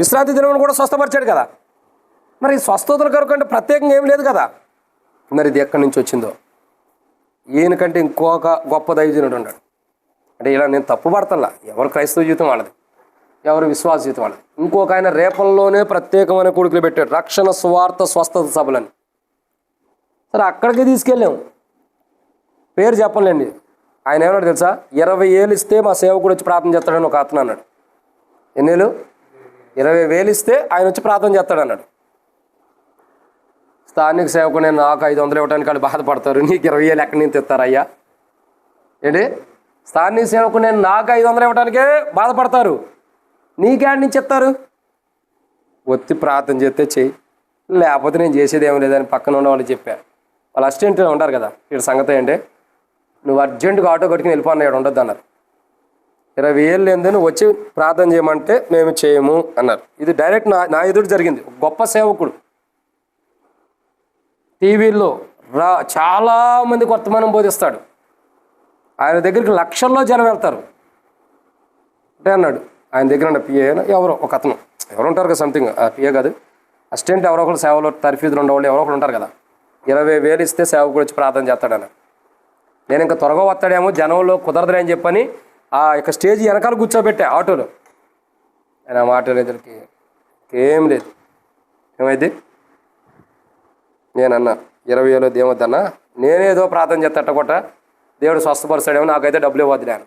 విశ్రాంతి దినం కూడా స్వస్థపరిచాడు కదా. మరి స్వస్థతల కొరకు అంటే ప్రత్యేకంగా ఏం లేదు కదా. మరి ఇది ఎక్కడి నుంచి వచ్చిందో? ఈయనకంటే ఇంకొక గొప్ప దైవజనుడు ఉన్నాడు. అంటే ఇలా నేను తప్పు పడతల్లా, ఎవరు క్రైస్తవ జీవితం వాళ్ళది, ఎవరు విశ్వాస జీవితం వాళ్ళది. ఇంకొక ఆయన రేపల్లోనే ప్రత్యేకమైన కూడికలు పెట్టాడు, రక్షణ సువార్త స్వస్థత సభలని. సరే అక్కడికి తీసుకెళ్ళాము, పేరు చెప్పలేండి. ఆయన ఏమన్నాడు తెలుసా? 20,000 ఇస్తే మా సేవకుడు వచ్చి ప్రార్థన చేస్తాడని ఒక అతను అన్నాడు. ఎన్నేళ్ళు? 20,000 ఇస్తే ఆయన వచ్చి ప్రార్థన చేస్తాడు అన్నాడు. స్థానిక సేవకుడు నేను నాకు 500 ఇవ్వడానికి వాళ్ళు బాధపడతారు, నీకు 20,000 ఎక్కడి నుంచి తెస్తారయ్యా? ఏంటి? స్థానిక సేవకుడు నేను నాకు 500 ఇవ్వడానికే బాధపడతారు, నీకేడి నుంచి ఇస్తారు? ఒత్తి ప్రార్థన చేస్తే చెయ్యి, లేకపోతే నేను చేసేది ఏమి లేదని పక్కన ఉన్న వాళ్ళు చెప్పారు. వాళ్ళు అసిస్టెంట్ ఉంటారు కదా, ఇక్కడ సంగతి అంటే నువ్వు అర్జెంటుగా ఆటో కట్టుకుని వెళ్ళిపోన్నాడు ఉండొద్దు అన్నారు. 20,000 లేని నువ్వు వచ్చి ప్రార్థన చేయమంటే మేము చేయము అన్నారు. ఇది డైరెక్ట్ నా ఎదురు జరిగింది. గొప్ప సేవకుడు టీవీల్లో చాలామంది వర్తమానం బోధిస్తాడు, ఆయన దగ్గరికి లక్షల్లో జనం వెళ్తారు అంటే అన్నాడు. ఆయన దగ్గర పిఏ ఎవరో ఒక అతను, ఎవరు ఉంటారు కదా, సంథింగ్ పిఏ కాదు, అసిస్టెంట్ ఎవరో ఒకరు సేవలో తర్ఫీదులు ఉండేవాళ్ళు ఎవరో ఒకరు ఉంటారు కదా. 20,000 ఇస్తే సేవకుడు వచ్చి ప్రార్థన చేస్తాడని. నేను ఇంకా త్వరగా వస్తాడేమో, జనంలో కుదరదులే అని చెప్పని ఆ యొక్క స్టేజ్ వెనకాల కూర్చోబెట్టా ఆటోలో. ఆయన ఆ మాట ఎదురికి ఏం లేదు. ఏమైంది? నేనన్నా 20,000 ఏమొద్దన్నా, నేనేదో ప్రార్థన చేస్తా కొట్ట దేవుడు స్వస్థపరుస్తాడేమో, నాకైతే డబ్బులు ఇవ్వద్దులే అని.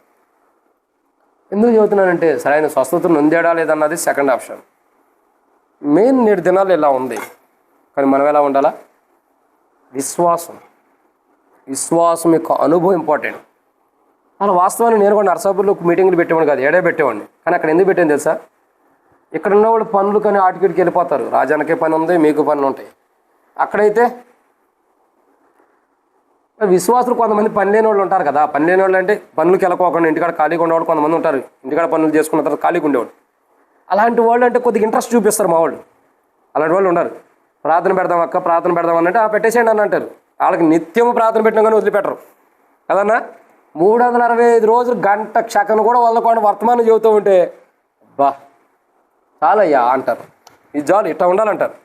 ఎందుకు చెబుతున్నానంటే సరైన స్వస్థతను నొందేడా లేదన్నది సెకండ్ ఆప్షన్. మెయిన్ నేటి దినాలు ఇలా ఉంది, కానీ మనం ఎలా ఉండాలా? విశ్వాసం యొక్క అనుభవం ఇంపార్టెంట్. అలా వాస్తవాన్ని నేను కూడా నర్సాపూర్లో మీటింగ్లు పెట్టేవాడిని కాదు, ఏడే పెట్టేవాడిని. కానీ అక్కడ ఎందుకు పెట్టాను తెలుసా? ఇక్కడ ఉన్న వాళ్ళు పనులు కానీ ఆటికిటికి వెళ్ళిపోతారు. రాజానికే పని ఉంది, మీకు పనులు ఉంటాయి. అక్కడైతే విశ్వాసులు కొంతమంది పని లేని వాళ్ళు ఉంటారు కదా. పని లేని వాళ్ళు అంటే పనులకు వెళ్ళకోకుండా ఇంటికాడ ఖాళీగా ఉండేవాళ్ళు కొంతమంది ఉంటారు, ఇంటికాడ పనులు చేసుకున్న తర్వాత ఖాళీగా ఉండేవాడు. అలాంటి వాళ్ళు అంటే కొద్దిగా ఇంట్రెస్ట్ చూపిస్తారు మా వాళ్ళు. అలాంటి వాళ్ళు ఉన్నారు. ప్రార్థన పెడదాం అక్క, ప్రార్థన పెడదాం అంటే పెట్టేసేయండి అని అంటారు. వాళ్ళకి నిత్యము ప్రార్థన పెట్టినా కానీ వదిలిపెట్టరు కదన్నా. 365 రోజులు గంట క్షకను కూడా వాళ్ళకుండా వర్తమానం చెబుతూ ఉంటే బా చాలయ్యా అంటారు, ఇది చాలు ఇట్లా ఉండాలంటారు.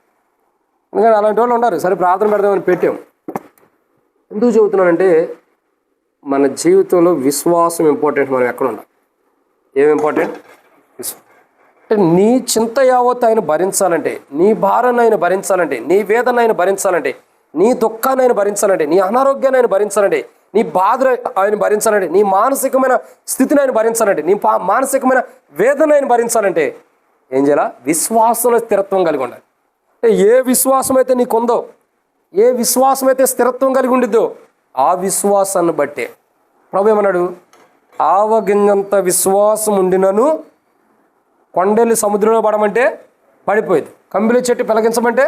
ఎందుకంటే అలాంటి వాళ్ళు ఉన్నారు. సరే ప్రార్థన పెడదామని పెట్టాం. ఎందుకు చెబుతున్నానంటే మన జీవితంలో విశ్వాసం ఇంపార్టెంట్. మనం ఎక్కడ ఉండాలి? ఏం ఇంపార్టెంట్? అంటే నీ చింత యావత్తు ఆయన భరించాలంటే, నీ భారాన్ని ఆయన భరించాలంటే, నీ వేదన ఆయన భరించాలంటే, నీ దుఃఖాన్ని ఆయన భరించాలంటే, నీ అనారోగ్యాన్ని ఆయన భరించాలంటే, నీ బాధ ఆయన భరించాలంటే, నీ మానసికమైన స్థితిని ఆయన భరించాలంటే, నీ మానసికమైన వేదన ఆయన భరించాలంటే ఏం చేయాలా? విశ్వాసంలో స్థిరత్వం కలిగి ఉండాలి. ఏ విశ్వాసం అయితే నీకుందో, ఏ విశ్వాసం అయితే స్థిరత్వం కలిగి ఉండిద్దో ఆ విశ్వాసాన్ని బట్టే ప్రభు ఏమన్నాడు? ఆవగింజంత విశ్వాసం ఉండినను కొండెల్లి సముద్రంలో పడమంటే పడిపోయింది, కంబిలి చెట్టు పెలగించమంటే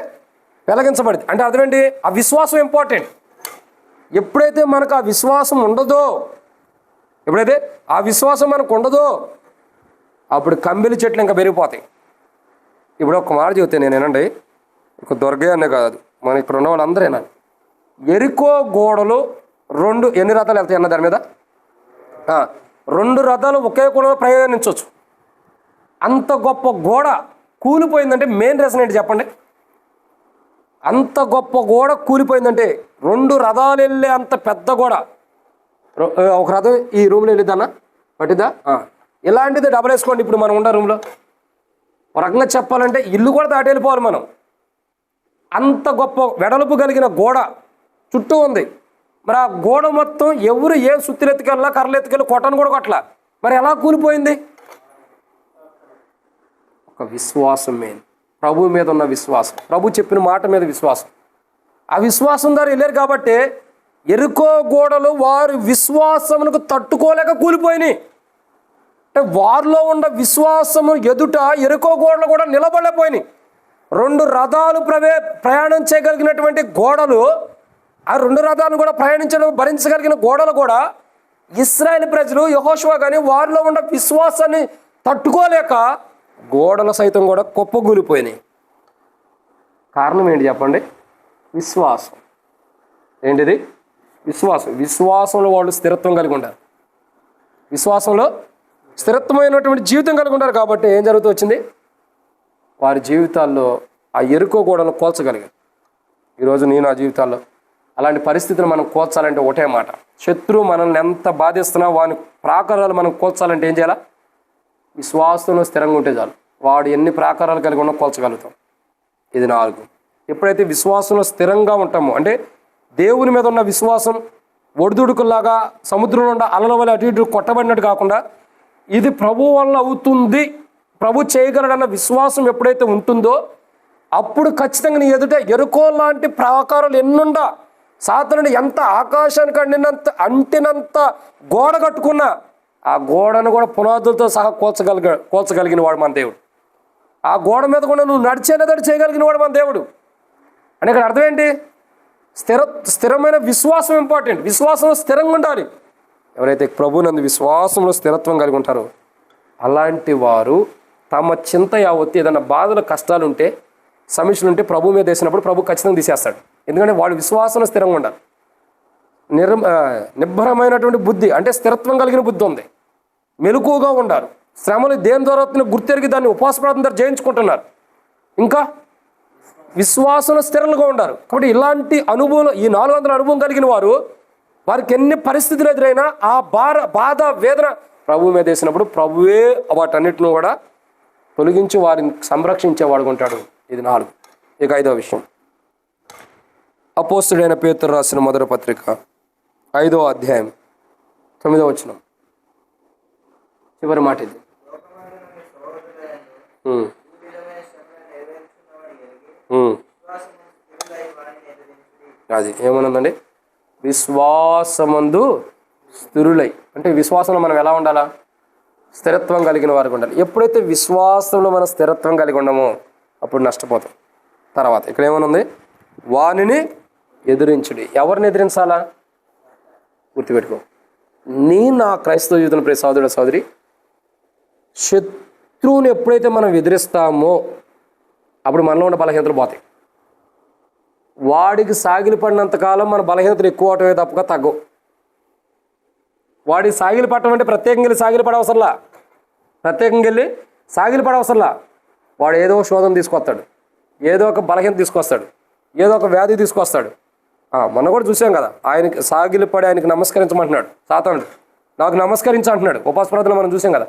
పెలగించబడింది. అంటే అర్థం ఏంటి? ఆ విశ్వాసం ఇంపార్టెంట్. ఎప్పుడైతే మనకు ఆ విశ్వాసం ఉండదో, ఎప్పుడైతే ఆ విశ్వాసం మనకు ఉండదో అప్పుడు కంబిలి చెట్లు ఇంకా పెరిగిపోతాయి. ఇప్పుడు ఒక మాట చెబితే నేనేనండి, ఒక దొరగే అనే కాదు, మన ఇక్కడ ఉన్న వాళ్ళందరేనా, ఎరికో గోడలు 2 ఎన్ని రథాలు వెళ్తాయి అన్న దాని మీద? 2 రథాలు ఒకే కోణంలో ప్రయాణించవచ్చు. అంత గొప్ప గోడ కూలిపోయిందంటే మెయిన్ రీజన్ ఏంటి చెప్పండి? అంత గొప్ప గోడ కూలిపోయిందంటే 2 రథాలు వెళ్ళే అంత పెద్ద గోడ, ఒక రథం ఈ రూమ్లో వెళ్ళిద్దన్నా పట్టిద్దా? ఇలాంటిది డబల్ వేసుకోండి. ఇప్పుడు మనం ఉన్న రూమ్లో ఒక రకంగా చెప్పాలంటే ఇల్లు కూడా దాటి వెళ్ళిపోవాలి మనం. అంత గొప్ప వెడల్పు కలిగిన గోడ చుట్టూ ఉంది. మరి ఆ గోడ మొత్తం ఎవరు ఏ సుత్తులు ఎత్తుకెళ్ళా కర్రలు ఎత్తుకెళ్ళి కొట్టను కూడా కొట్టలా. మరి ఎలా కూలిపోయింది? ఒక విశ్వాసం మెయిన్. ప్రభు మీద ఉన్న విశ్వాసం, ప్రభు చెప్పిన మాట మీద విశ్వాసం. ఆ విశ్వాసం ద్వారా వెళ్ళారు కాబట్టి ఎరుకో గోడలు వారి విశ్వాసమునకు తట్టుకోలేక కూలిపోయినాయి. అంటే వారిలో ఉన్న విశ్వాసము ఎదుట ఎరుకో గోడలు కూడా నిలబడలేకపోయినాయి. 2 రథాలు ప్రయాణం చేయగలిగినటువంటి గోడలు, ఆ 2 రథాలను కూడా భరించగలిగిన గోడలు కూడా ఇశ్రాయేలు ప్రజలు యెహోషువ కానీ వారిలో ఉన్న విశ్వాసాన్ని తట్టుకోలేక గోడలు సైతం కూడా కుప్పగూలిపోయినాయి. కారణం ఏంటి చెప్పండి? విశ్వాసం. ఏంటిది? విశ్వాసం. విశ్వాసంలో వాళ్ళు స్థిరత్వం కలిగి ఉంటారు. విశ్వాసంలో స్థిరత్వమైనటువంటి జీవితం కలిగి ఉంటారు. కాబట్టి ఏం జరుగుతూ వచ్చింది? వారి జీవితాల్లో ఆ ఎరుకో గోడను కోల్చగలిగారు. ఈరోజు నా జీవితాల్లో అలాంటి పరిస్థితులు మనం కోల్చాలంటే ఒకటే మాట, శత్రువు మనల్ని ఎంత బాధిస్తున్నా వాని ప్రాకారాలు మనం కోల్చాలంటే ఏం చేయాలా? విశ్వాసంలో స్థిరంగా ఉంటే చాలు. వాడు ఎన్ని ప్రాకారాలు కలిగి ఉన్నా కోల్చగలుగుతాం. ఇది 4. ఎప్పుడైతే విశ్వాసంలో స్థిరంగా ఉంటామో, అంటే దేవుని మీద ఉన్న విశ్వాసం ఒడిదుడుకుల్లాగా సముద్రంలో ఉన్న అలల వల్ల అటు ఇటు కొట్టబడినట్టు కాకుండా ఇది ప్రభు వల్ల అవుతుంది, ప్రభు చేయగలడన్న విశ్వాసం ఎప్పుడైతే ఉంటుందో అప్పుడు ఖచ్చితంగా నీ ఎదుట ఎరుకో లాంటి ప్రాకారాలు ఎన్నుండా సాతానుడు ఎంత ఆకాశానికి అంటినంత గోడ కట్టుకున్నా ఆ గోడను కూడా పునాదులతో సహా కోల్చగలిగిన వాడు మన దేవుడు. ఆ గోడ మీద కూడా నువ్వు నడిచేనదడి చేయగలిగిన వాడు మన దేవుడు. అంటే ఇక్కడ అర్థం ఏంటి? స్థిరమైన విశ్వాసం ఇంపార్టెంట్. విశ్వాసంలో స్థిరంగా ఉండాలి. ఎవరైతే ప్రభునందు విశ్వాసంలో స్థిరత్వం కలిగి ఉంటారో అలాంటి వారు తమ చింత యావత్తు ఏదైనా బాధలు కష్టాలు ఉంటే సమస్యలు ఉంటే ప్రభు మీద వేసినప్పుడు ప్రభు ఖచ్చితంగా తీసేస్తాడు. ఎందుకంటే వాడు విశ్వాసంలో స్థిరంగా ఉండాలి. నిబ్బరమైనటువంటి బుద్ధి, అంటే స్థిరత్వం కలిగిన బుద్ధి ఉంది. మెలకువగా ఉండాలి. శ్రమలు దేని ద్వారా గుర్తెరిగి దాన్ని ఉపవాస ప్రార్థన ద్వారా జయించుకుంటున్నారు. ఇంకా విశ్వాసంలో స్థిరంగా ఉండారు. కాబట్టి ఇలాంటి అనుభవం, ఈ 400 అనుభవం కలిగిన వారు వారికి ఎన్ని పరిస్థితులు ఎదురైనా ఆ బాధ వేదన ప్రభు మీద వేసినప్పుడు ప్రభువే వాటన్నిటిని కూడా తొలగించి వారిని సంరక్షించేవాడు ఉంటాడు. ఇది 4. ఇక 5వ విషయం, అపోస్తుడైన పేతురు రాసిన మొదటి పత్రిక 5వ అధ్యాయం 9వ వచనం చివరి మాట ఇది. అది ఏమనుందండి? విశ్వాసమందు స్థిరులై. అంటే విశ్వాసంలో మనం ఎలా ఉండాలా? స్థిరత్వం కలిగిన వారికి ఉండాలి. ఎప్పుడైతే విశ్వాసంలో మనం స్థిరత్వం కలిగి ఉండమో అప్పుడు నష్టపోతాం. తర్వాత ఇక్కడ ఏమనుంది? వానిని ఎదిరించుడి. ఎవరిని ఎదిరించాలా? గుర్తుపెట్టుకో. నా క్రైస్తవ జీవితంలో ప్రియ సోదరుడు సోదరి, శత్రువుని ఎప్పుడైతే మనం ఎదిరిస్తామో అప్పుడు మనలో ఉన్న బలహీనతలు పోతాయి. వాడికి సాగిలి పడినంతకాలం మన బలహీనతలు ఎక్కువ అవటమే తప్పగా తగ్గవు. వాడికి సాగిలి పట్టడం అంటే ప్రత్యేకంగా వెళ్ళి సాగిలి పడవసరలా, వాడు ఏదో శోధన తీసుకొస్తాడు, ఏదో ఒక బలహీనత తీసుకొస్తాడు, ఏదో ఒక వ్యాధి తీసుకొస్తాడు. మొన్న కూడా చూసాం కదా, ఆయనకి సాగిలి పడి ఆయనకి నమస్కరించమంటున్నాడు సాతానుడు. నాకు నమస్కరించు అంటున్నాడు. ఉపవాస ప్రార్థనలో మనం చూసాం కదా.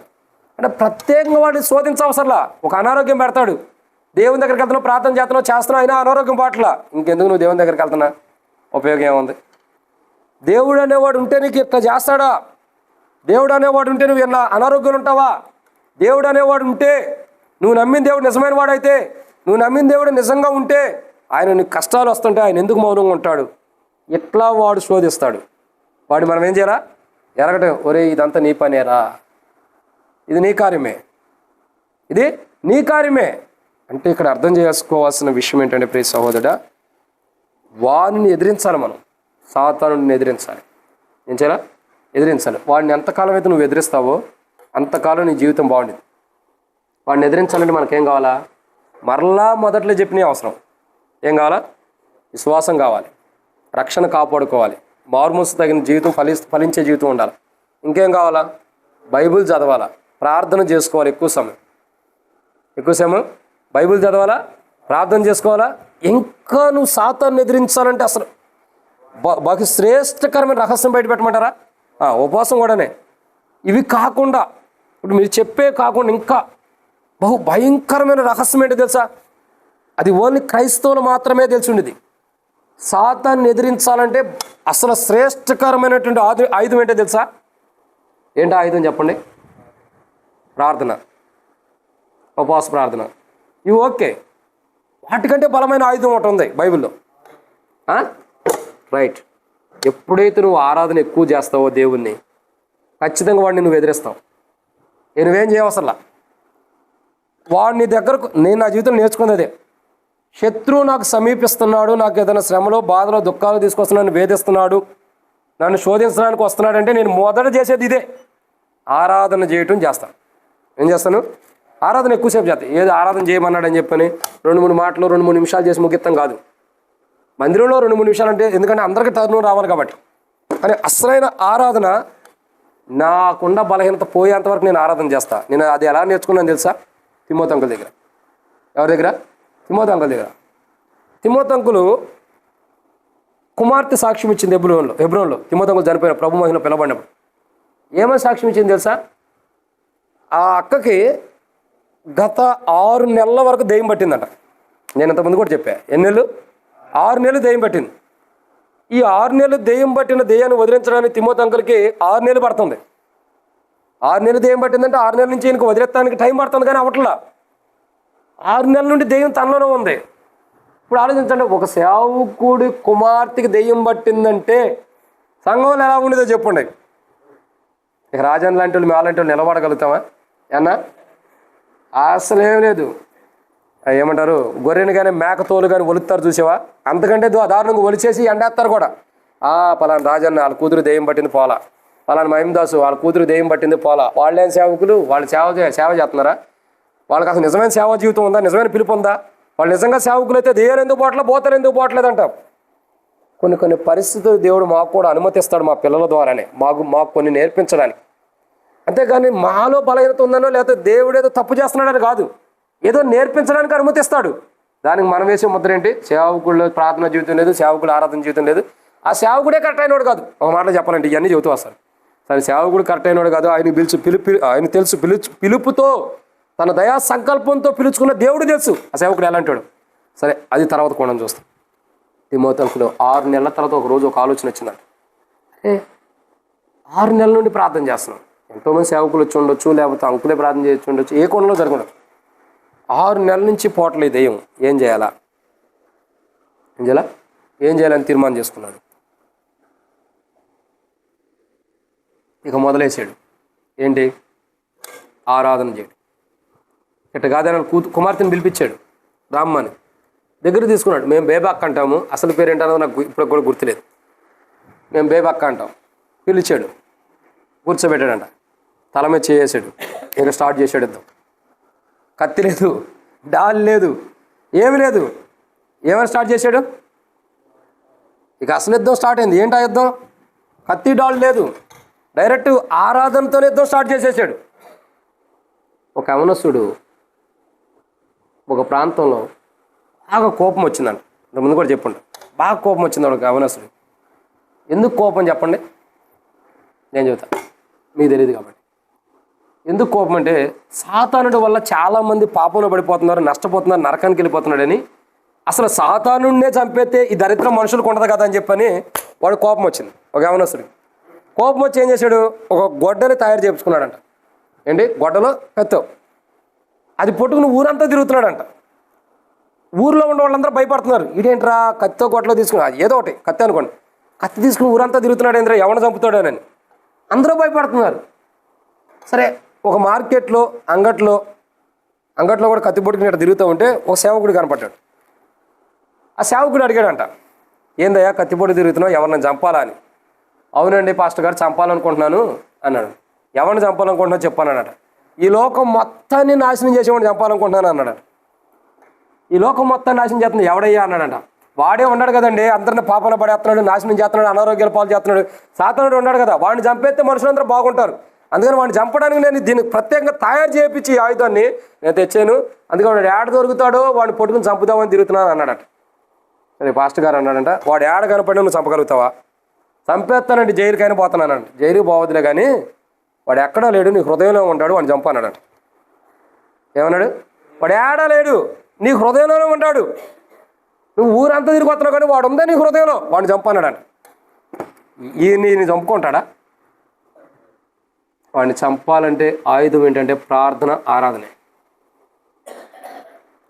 అంటే ప్రత్యేకంగా వాడిని శోధించవసరలా. ఒక అనారోగ్యం పెడతాడు, దేవుని దగ్గరికి వెళ్తున్నావు, ప్రార్థన చేస్తున్నావు, అయినా అనారోగ్యం పాటలా. ఇంకెందుకు నువ్వు దేవుని దగ్గరికి వెళ్తున్నా? ఉపయోగం ఏముంది? దేవుడు అనేవాడు ఉంటే నీకు ఇట్లా చేస్తాడా? దేవుడు అనేవాడు ఉంటే నువ్వు ఇలా అనారోగ్యాలు ఉంటావా? దేవుడు అనేవాడు ఉంటే, నువ్వు నమ్మిన దేవుడు నిజమైన వాడైతే, నువ్వు నమ్మిన దేవుడు నిజంగా ఉంటే ఆయన నీకు కష్టాలు వస్తుంటే ఆయన ఎందుకు మౌనంగా ఉంటాడు? ఇట్లా వాడు శోధిస్తాడు. వాడు మనం ఏం చేయాలా? ఎరగటం, ఒరే ఇదంతా నీ పనేరా, ఇది నీ కార్యమే, ఇది నీ కార్యమే. అంటే ఇక్కడ అర్థం చేసుకోవాల్సిన విషయం ఏంటంటే ప్రియ సహోదరుడా, వాడిని ఎదిరించాలి. మనం సాతానుడిని ఎదిరించాలి. ఏం చేయాలా? ఎదిరించాలి. వాడిని ఎంతకాలం అయితే నువ్వు ఎదిరిస్తావో అంతకాలం నీ జీవితం బాగుండేది. వాడిని ఎదిరించాలంటే మనకేం కావాలా? మరలా మొదట్లో చెప్పిన అవసరం ఏం కావాలా? విశ్వాసం కావాలి, రక్షణ కాపాడుకోవాలి, మారుమూసు తగిన జీవితం, ఫలించే జీవితం ఉండాలి. ఇంకేం కావాలా? బైబిల్ చదవాలా, ప్రార్థన చేసుకోవాలి, ఎక్కువ సమయం బైబిల్ చదవాలా, ప్రార్థన చేసుకోవాలా. ఇంకా నువ్వు సాతాన్ని ఎదిరించాలంటే అసలు బాగా శ్రేష్టకరమైన రహస్యం బయట పెట్టమంటారా? ఉపవాసం కూడానే. ఇవి కాకుండా ఇప్పుడు మీరు చెప్పే కాకుండా ఇంకా భయంకరమైన రహస్యం ఏంటో తెలుసా? అది ఓన్లీ క్రైస్తవులు మాత్రమే తెలిసి ఉండేది. సాతాన్ని ఎదిరించాలంటే అసలు శ్రేష్టకరమైనటువంటి ఆయుధం ఏంటో తెలుసా? ఏంటో ఆయుధం చెప్పండి? ప్రార్థన, ఉపవాస ప్రార్థన. ఇవి ఓకే. వాటికంటే బలమైన ఆయుధం ఒకటి ఉంది బైబిల్లో. రైట్. ఎప్పుడైతే నువ్వు ఆరాధన ఎక్కువ చేస్తావో దేవుణ్ణి, ఖచ్చితంగా వాడిని నువ్వు ఎదిరిస్తావు. నువ్వేం చేయవసరలా. వాడిని దగ్గరకు నేను నా జీవితంలో నేర్చుకున్నది అదే. శత్రువు నాకు సమీపిస్తున్నాడు, నాకు ఏదైనా శ్రమలో బాధలో దుఃఖాలు తీసుకొస్తున్నాను, వేధిస్తున్నాడు, నన్ను శోధించడానికి వస్తున్నాడంటే నేను మొదట చేసేది ఇదే, ఆరాధన చేయటం చేస్తాను. ఏం చేస్తాను? ఆరాధన ఎక్కువసేపు చేస్తాను. ఏదో ఆరాధన చేయమన్నాడని చెప్పని 2-3 మాటలు 2-3 నిమిషాలు చేసి ముగిస్తాం కాదు. మందిరంలో 2-3 నిమిషాలు అంటే ఎందుకంటే అందరికీ తరుణం రావాలి కాబట్టి. కానీ అసలైన ఆరాధన నాకున్న బలహీనత పోయేంతవరకు నేను ఆరాధన చేస్తాను. నేను అది ఎలా నేర్చుకున్నాను తెలుసా? తిమోతి అంకుల్ దగ్గర. ఎవరి దగ్గర? తిమోతి అంకుల్ దగ్గర. తిమోతి అంకులు కుమార్తె సాక్ష్యం ఇచ్చింది హెబ్రోన్లో. తిమోతి అంకుల్ చనిపోయిన ప్రభు మహిమలో పిలబడినప్పుడు ఏమని సాక్ష్యం ఇచ్చింది తెలుసా? ఆ అక్కకి గత 6 నెలల వరకు దెయ్యం పట్టిందంట. నేను ఇంతకుముందు కూడా చెప్పా. ఎన్ని నెలలు? 6 నెలలు దెయ్యం పట్టింది. ఈ 6 నెలలు దెయ్యం పట్టిన దెయ్యాన్ని వదిలించడానికి తిమోతి అంకుల్కి 6 నెలలు పడుతుంది. 6 నెలలు దెయ్యం పట్టిందంటే 6 నెలల నుంచి ఈయనకు వదిలేస్తానికి టైం పడుతుంది, కానీ అవట్లా. 6 నెలల నుండి దెయ్యం తనలోనే ఉంది. ఇప్పుడు ఆలోచించండి, ఒక సేవకుడి కుమార్తెకి దెయ్యం పట్టిందంటే సంఘంలో ఎలా ఉండేదో చెప్పండి. ఇక రాజన్ లాంటి వాళ్ళు, మేలాంటి వాళ్ళు నిలబడగలుగుతామా? ఏమన్నా? అసలేం లేదు. ఏమంటారు, గొర్రెని కానీ మేక తోలు కానీ ఒలుస్తారు చూసావా? అంతకంటే దారుణంగా ఒలిచేసి ఎండేస్తారు కూడా. పలానా రాజన్న వాళ్ళ కూతురు దెయ్యం పట్టింది పోలా, పలానా మహిమదాసు వాళ్ళ కూతురు దెయ్యం పట్టింది పోలా. వాళ్ళేం సేవకులు? వాళ్ళు సేవ చేస్తున్నారా? వాళ్ళకి అసలు నిజమైన సేవా జీవితం ఉందా? నిజమైన పిలుపు ఉందా? వాళ్ళు నిజంగా సేవకులు అయితే దెయ్యాలు ఎందుకు పోవట్లేదు, బోతలు ఎందుకు పోవట్లేదు అంటాం. కొన్ని పరిస్థితులు దేవుడు మాకు కూడా అనుమతిస్తాడు, మా పిల్లల ద్వారానే మాకు కొన్ని నేర్పించడానికి. అంతేగాని మాలో బలహీనత ఉందనో లేకపోతే దేవుడు ఏదో తప్పు చేస్తున్నాడని కాదు, ఏదో నేర్పించడానికి అనుమతిస్తాడు. దానికి మనం వేసే ముద్ర ఏంటి? సేవకుల్లో ప్రార్థన జీవితం లేదు, సేవకులు ఆరాధన జీవితం లేదు. ఆ సేవకుడే కరెక్ట్ అయినోడు కాదు. ఒక మాటలో చెప్పాలంటే ఇవన్నీ చెబుతూ వస్తారు. సరే, సేవకుడు కరెక్ట్ అయినోడు కాదు, ఆయన తెలుసు పిలుపుతో తన దయా సంకల్పంతో పిలుచుకున్న దేవుడు తెలుసు ఆ సేవకుడు ఎలాంటాడు. సరే, అది తర్వాత కోణం చూస్తాం. తిమోతి అంకులు 6 నెలల తర్వాత ఒకరోజు ఒక ఆలోచన వచ్చిందంట. 6 నెలల నుండి ప్రార్థన చేస్తున్నాం. ఎంతోమంది సేవకులు వచ్చి ఉండొచ్చు, లేకపోతే అంకులే ప్రార్థన చేసి ఉండొచ్చు, ఏ కోణంలో జరగదు. 6 నెలల నుంచి పోవట్లేదు దెయ్యం. ఏం చేయాలని తీర్మానం చేసుకున్నాడు. ఇక మొదలేసాడు. ఏంటి? ఆరాధన చేయడు. ఇట్ట కాదని కుమార్తెను పిలిపించాడు, రామ్మని దగ్గర తీసుకున్నాడు. మేము బేబాక్క అంటాము, అసలు పేరు ఏంటన్నదో నాకు ఇప్పుడు కూడా గుర్తులేదు. మేము బేబాక్క అంటాం. పిలిచాడు, కూర్చోబెట్టాడంట, తల మీద చేసాడు. ఇక స్టార్ట్ చేసాడు యుద్ధం. కత్తి లేదు, డాల్ లేదు, ఏమి లేదు. ఏమైనా స్టార్ట్ చేశాడు? ఇక అసలు యుద్ధం స్టార్ట్ అయింది. ఏంటా యుద్ధం? కత్తి డాల్ లేదు, డైరెక్ట్ ఆరాధనతో యుద్ధం స్టార్ట్ చేసేసాడు. ఒక యవనస్తుడు ఒక ప్రాంతంలో బాగా కోపం వచ్చిందంట. ముందు కూడా చెప్పండి, బాగా కోపం వచ్చింది ఒక యవనస్తుడు. ఎందుకు కోపం చెప్పండి? నేను చెబుతా, మీకు తెలియదు కాబట్టి. ఎందుకు కోపం అంటే, సాతానుడి వల్ల చాలామంది పాపంలో పడిపోతున్నారు, నష్టపోతున్నారు, నరకానికి వెళ్ళిపోతున్నాడని, అసలు సాతానుడినే చంపేస్తే ఈ దరిద్రం మనుషులకు ఉండదు కదా అని చెప్పని వాడు కోపం వచ్చింది ఒక యవనస్తుడికి. కోపం వచ్చి ఏం చేశాడు? ఒక గొడ్డని తయారు చేయించుకున్నాడంట. ఏంటి? గొడ్డలో కత్తో. అది పట్టుకుని ఊరంతా తిరుగుతున్నాడంట. ఊర్లో ఉన్న వాళ్ళందరూ భయపడుతున్నారు. ఇదేంట్రా కత్తితో గొడ్డలో తీసుకుని, ఏదో ఒకటి కత్తి అనుకోండి, కత్తి తీసుకుని ఊరంతా తిరుగుతున్నాడు ఏంద్రా, ఎవరిని చంపుతాడోనని అందరూ భయపడుతున్నారు. సరే, ఒక మార్కెట్లో అంగట్లో కూడా కత్తి పట్టుకుని తిరుగుతూ ఉంటే ఒక సేవకుడు కనపడ్డాడు. ఆ సేవకుడు అడిగాడంట, ఏందయ్యా కత్తి పొడి తిరుగుతున్నావు, ఎవరిని చంపాలా అని. అవునండి పాస్టర్ గారు, చంపాలనుకుంటున్నాను అన్నాడు. ఎవరిని చంపాలనుకుంటున్నావు చెప్పానట. ఈ లోకం మొత్తాన్ని నాశనం చేసేవాడిని చంపాలనుకుంటున్నాను అన్నాడు. ఈ లోకం మొత్తాన్ని నాశనం చేస్తుంది ఎవడయ్యా అన్నాడంట. వాడే ఉన్నాడు కదండి, అందరిని పాపంలో పడేస్తున్నాడు, నాశనం చేస్తున్నాడు, అనారోగ్యాల పాలు చేస్తున్నాడు. సాతానుడు ఉన్నాడు కదా, వాడిని చంపేస్తే మనుషులందరూ బాగుంటారు. అందుకని వాడిని చంపడానికి నేను దీనికి ప్రత్యేకంగా తయారు చేయించి ఈ ఆయుధాన్ని నేను తెచ్చాను. అందుకని వాడు ఏడ దొరుకుతాడో వాడిని పట్టుకుని చంపుదామని తిరుగుతున్నాను అన్నాడట. అదే పాస్టర్ గారు అన్నాడంట, వాడు ఏడ కనపడి నువ్వు చంపగలుగుతావా? చంపేస్తానండి, జైలుకైనా పోతున్నానండి. జైలుకి పోవద్దులే కానీ వాడు ఎక్కడా లేడు, నీ హృదయంలో ఉంటాడు, వాడిని చంపన్నాడట. ఏమన్నాడు? వాడు ఏడా లేడు, నీ హృదయంలోనే ఉంటాడు. నువ్వు ఊరంతా తిరిగి వస్తున్నావు కానీ వాడు ఉందా నీ హృదయంలో, వాడిని చంపన్నాడట. ఈయన్ని చంపుకుంటాడా? వాడిని చంపాలంటే ఆయుధం ఏంటంటే ప్రార్థన, ఆరాధనే.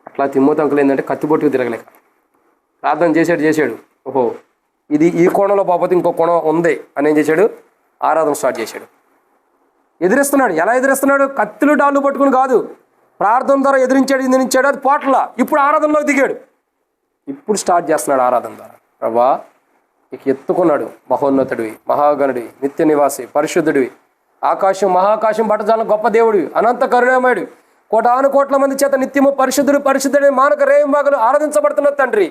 అట్లా తిమ్మోతి అంకులు ఏంటంటే కత్తిబొట్టుకు తిరగలేక ప్రార్థన చేశాడు. ఓహో ఇది ఈ కోణంలో పోతే ఇంకో కోణం ఉంది అని ఏం చేశాడు? ఆరాధన స్టార్ట్ చేశాడు. ఎదిరిస్తున్నాడు. ఎలా ఎదిరిస్తున్నాడు? కత్తులు డాళ్ళు పట్టుకుని కాదు, ప్రార్థన ద్వారా ఎదిరించాడు. అది పోట్ల. ఇప్పుడు ఆరాధనలోకి దిగాడు. ఇప్పుడు స్టార్ట్ చేస్తున్నాడు ఆరాధన ద్వారా. ప్రభా ఇక ఎత్తుకున్నాడు, మహోన్నతుడివి, మహాగణుడివి, నిత్య నివాసి, పరిశుద్ధుడివి, ఆకాశం మహాకాశం బట్టజాలం గొప్ప దేవుడివి, అనంత కరుణామయుడు, కోటాను కోట్ల మంది చేత నిత్యము పరిశుద్ధుడి మానక రేయింబాగులు ఆరాధించబడుతున్న తండ్రి,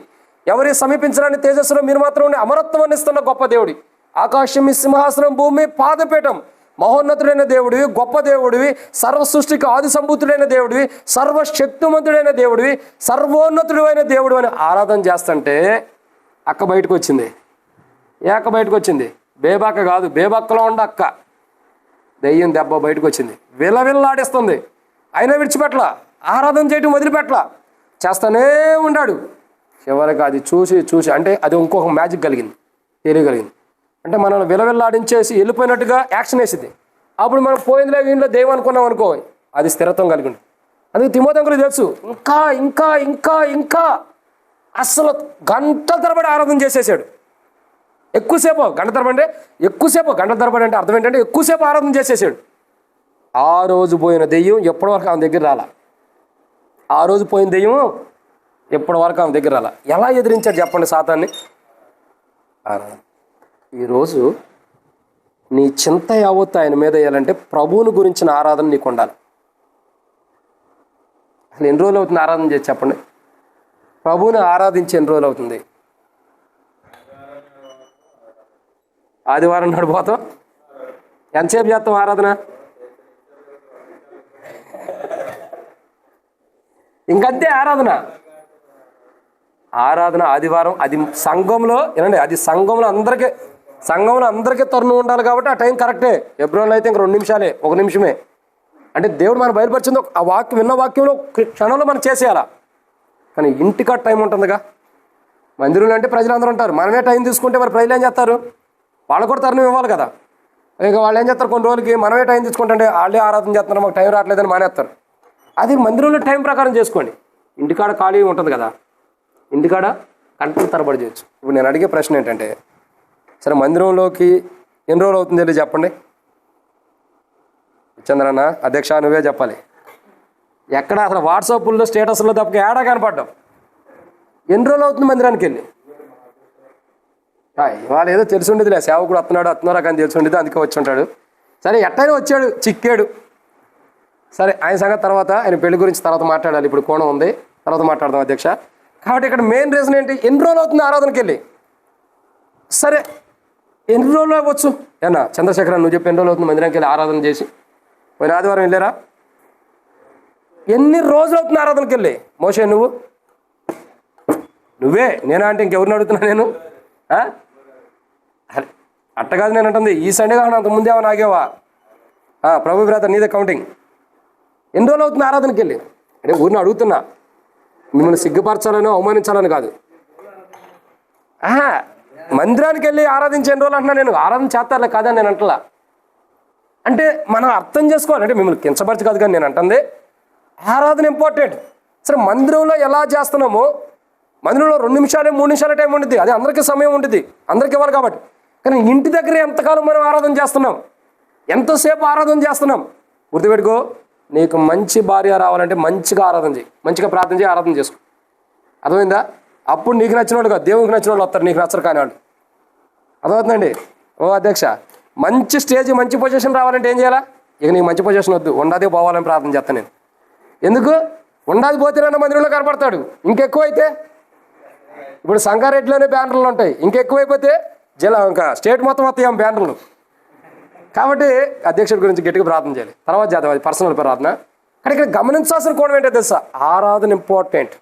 ఎవరి సమీపించడానికి తేజస్సులో మీరు మాత్రం ఉండి అమరత్వాన్ని ఇస్తున్న గొప్ప దేవుడి, ఆకాశం మీ సింహాసనం, భూమి పాదపీఠం, మహోన్నతుడైన దేవుడివి, గొప్ప దేవుడివి, సర్వ సృష్టికి ఆది సంభూతుడైన దేవుడివి, సర్వశక్తిమంతుడైన దేవుడివి, సర్వోన్నతుడు అయిన దేవుడు అని ఆరాధన చేస్తుంటే అక్క బయటకు వచ్చింది. ఏ అక్క బయటకు వచ్చింది? బేబాక్క కాదు, బేబాక్కలో ఉండ అక్క. దెయ్యం దెబ్బ బయటకు వచ్చింది, విలవిల్లాడిస్తుంది. అయినా విడిచిపెట్ల, ఆరాధన చేయటం వదిలిపెట్ల, చేస్తూనే ఉన్నాడు. చివరికి అది చూసి అంటే అది ఇంకొక మ్యాజిక్ తెలియగలిగింది. అంటే మనం విలవిల్లాడించేసి వెళ్ళిపోయినట్టుగా యాక్షన్ వేసింది. అప్పుడు మనం పోయిందిలే వీళ్ళలో దెయ్యం అనుకున్నాం అనుకో, అది స్థిరత్వం కలిగింది. అందుకే తిమోతి అంకులు తెలుసు, ఇంకా ఇంకా ఇంకా ఇంకా అస్సలు గంటల తరబడి ఆరాధన చేసేసాడు. ఎక్కువసేపు గంట తరబడి అంటే అర్థం ఏంటంటే ఎక్కువసేపు ఆరాధన చేసేసాడు. ఆ రోజు పోయిన దెయ్యం ఎప్పటి వరకు ఆమె దగ్గర రాలా. ఆ రోజు పోయిన దెయ్యం ఎప్పటి వరకు ఆమె దగ్గర రాలా. ఎలా ఎదిరించాడు చెప్పండి సాతాన్ని? ఆరాధన. ఈరోజు నీ చింత యావత్తు ఆయన మీద వేయాలంటే ప్రభువుని గురించిన ఆరాధన నీకు ఉండాలి. అసలు ఎన్ని రోజులు అవుతుంది ఆరాధన చేసి చెప్పండి? ప్రభువుని ఆరాధించి ఎన్ని రోజులు అవుతుంది? ఆదివారం నాడు పోతాం, ఎంతసేపు చేస్తాం ఆరాధన? ఇంకంతే ఆరాధన ఆదివారం. అది సంఘంలో ఏనండి, అది సంఘంలో అందరికీ తరుణం ఉండాలి కాబట్టి ఆ టైం కరెక్టే. ఎబ్రోన్లో అయితే ఇంక 2 నిమిషాలే, 1 నిమిషమే. అంటే దేవుడు మనం బయలుపరిచింది ఆ వాక్యం, విన్న వాక్యంలో క్షణంలో మనం చేసేయాలా. కానీ ఇంటికా టైం ఉంటుందిగా. మందిరంలో అంటే ప్రజలందరూ ఉంటారు, మనమే టైం తీసుకుంటే మరి ప్రజలు ఏం చేస్తారు? వాళ్ళు కూడా తరుణం ఇవ్వాలి కదా. ఇక వాళ్ళు ఏం చేస్తారు? కొన్ని రోజులకి మనమే టైం తీసుకుంటే వాళ్ళే ఆరాధన చేస్తున్నారు, మాకు టైం రావట్లేదని మానేస్తారు. అది మందిరంలో టైం ప్రకారం చేసుకోండి. ఇంటికాడ ఖాళీ ఉంటుంది కదా, ఇంటికాడ గంటలు తరబడి చేయొచ్చు. ఇప్పుడు నేను అడిగే ప్రశ్న ఏంటంటే, సరే మందిరంలోకి ఎన్ని రోజులు అవుతుంది వెళ్ళి చెప్పండి. చంద్రన్న అధ్యక్ష నువ్వే చెప్పాలి. ఎక్కడ అసలు వాట్సాప్లో స్టేటస్లో తప్పక ఏడా కనపడ్డాం. ఎన్ని రోజులు అవుతుంది మందిరానికి వెళ్ళి? వాళ్ళు ఏదో తెలిసి ఉండేదిలే, సేవకుడు వస్తున్నారా కానీ తెలిసి ఉండేది, అందుకే వచ్చి ఉంటాడు. సరే ఎట్టయినా వచ్చాడు, చిక్కాడు. సరే ఆయన సంగతి తర్వాత, ఆయన పెళ్లి గురించి తర్వాత మాట్లాడాలి. ఇప్పుడు కోణం ఉంది, తర్వాత మాట్లాడదాం అధ్యక్ష. కాబట్టి ఇక్కడ మెయిన్ రీజన్ ఏంటి? ఎన్ని రోజులు అవుతుంది ఆరాధనకి వెళ్ళి? సరే ఎన్ని రోజులు అవ్వచ్చు? ఏనా చంద్రశేఖర్ నువ్వు చెప్పి ఎన్ని రోజులు అవుతుంది మందిరానికి వెళ్ళి ఆరాధన చేసి? పోయిన ఆదివారం వెళ్ళారా? ఎన్ని రోజులు అవుతుంది ఆరాధనకి వెళ్ళి? మోషే నువ్వే నేనా అంటే ఇంకెవరిని అడుగుతున్నా నేను? అట్టగాదు నేను అంటుంది. ఈ సండే కాకుండా అంత ముందే ఏమైనా ఆగేవా? ప్రభు బ్రదర్ నీదే కౌంటింగ్. ఎన్ని రోజులు అవుతుంది ఆరాధనకి వెళ్ళి? అంటే ఊరిని అడుగుతున్నా, మిమ్మల్ని సిగ్గుపరచాలని అవమానించాలని కాదు. మందిరానికి వెళ్ళి ఆరాధించే ఎన్ని రోజులు అంటున్నా నేను? ఆరాధన చేస్తారులే కాదని నేను అంటలా. అంటే మనం అర్థం చేసుకోవాలి. అంటే మిమ్మల్ని కించపరచు కాదు కానీ నేను అంటుంది ఆరాధన ఇంపార్టెంట్. సరే మందిరంలో ఎలా చేస్తున్నామో, మందిరంలో 2 నిమిషాలే 3 నిమిషాల టైం ఉంటుంది, అది అందరికీ సమయం ఉంటుంది, అందరికి ఇవ్వాలి కాబట్టి. కానీ ఇంటి దగ్గర ఎంతకాలం మనం ఆరాధన చేస్తున్నాం, ఎంతసేపు ఆరాధన చేస్తున్నాం? గుర్తుపెట్టుకో, నీకు మంచి భార్య రావాలంటే మంచిగా ఆరాధన చేయి, మంచిగా ప్రార్థన చేయి, ఆరాధన చేసుకో. అర్థమైందా? అప్పుడు నీకు నచ్చిన వాళ్ళు కాదు, దేవునికి నచ్చిన వాళ్ళు వస్తారు, నీకు నచ్చరు కాని వాళ్ళు. అర్థమవుతుందండి? ఓ అధ్యక్ష, మంచి స్టేజ్ మంచి పొజిషన్ రావాలంటే ఏం చేయాలా? ఇక నీకు మంచి పొజిషన్ వద్దు, ఉండాది పోవాలని ప్రార్థన చేస్తాను నేను. ఎందుకు? ఉండాది పోతేనన్నా మందిరంలో కనపడతాడు. ఇంకెక్కువ అయితే ఇప్పుడు సంగారెడ్డిలోనే బ్యానర్లు ఉంటాయి, ఇంకెక్కువైపోతే జిల్లా ఇంకా స్టేట్ మొత్తం వస్తాయి బ్యానర్లు. కాబట్టి అధ్యక్షుడి గురించి గట్టిగా ప్రార్థన చేయాలి, తర్వాత చేద్దాం, అది పర్సనల్ ప్రార్థన. కానీ ఇక్కడ గమనించాల్సిన కోణం ఏంటో తెలుసా, ఆరాధన ఇంపార్టెంట్.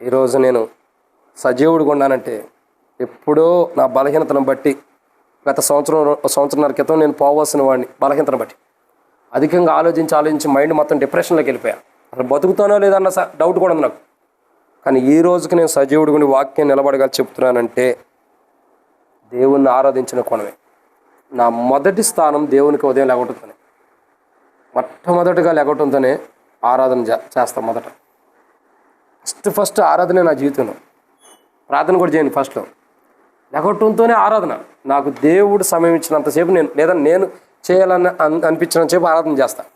ఈరోజు నేను సజీవుడిగా ఉన్నానంటే ఎప్పుడో నా బలహీనతను బట్టి, గత సంవత్సరంన్నర క్రితం నేను పోవాల్సిన వాడిని బలహీనతను బట్టి అధికంగా ఆలోచించి మైండ్ మొత్తం డిప్రెషన్లోకి వెళ్ళిపోయా. అసలు బతుకుతానో లేదన్న డౌట్ కూడా ఉంది నాకు. కానీ ఈ రోజుకి నేను సజీవుడిగా వాక్యం నిలబడగా చెప్తున్నానంటే దేవుణ్ణి ఆరాధించిన కోణమే. నా మొదటి స్థానం దేవునికి ఉదయం లేగొట్టుతోనే, మొట్టమొదటిగా లేగొట్టడంతోనే ఆరాధన చేస్తాం. మొదట ఫస్ట్ ఆరాధనే నా జీవితంలో. ప్రార్థన కూడా చేయండి ఫస్ట్లో. లేగొట్టడంతోనే ఆరాధన. నాకు దేవుడు సమయం ఇచ్చినంతసేపు నేను చేయాలని అనిపించినంతసేపు ఆరాధన చేస్తాను.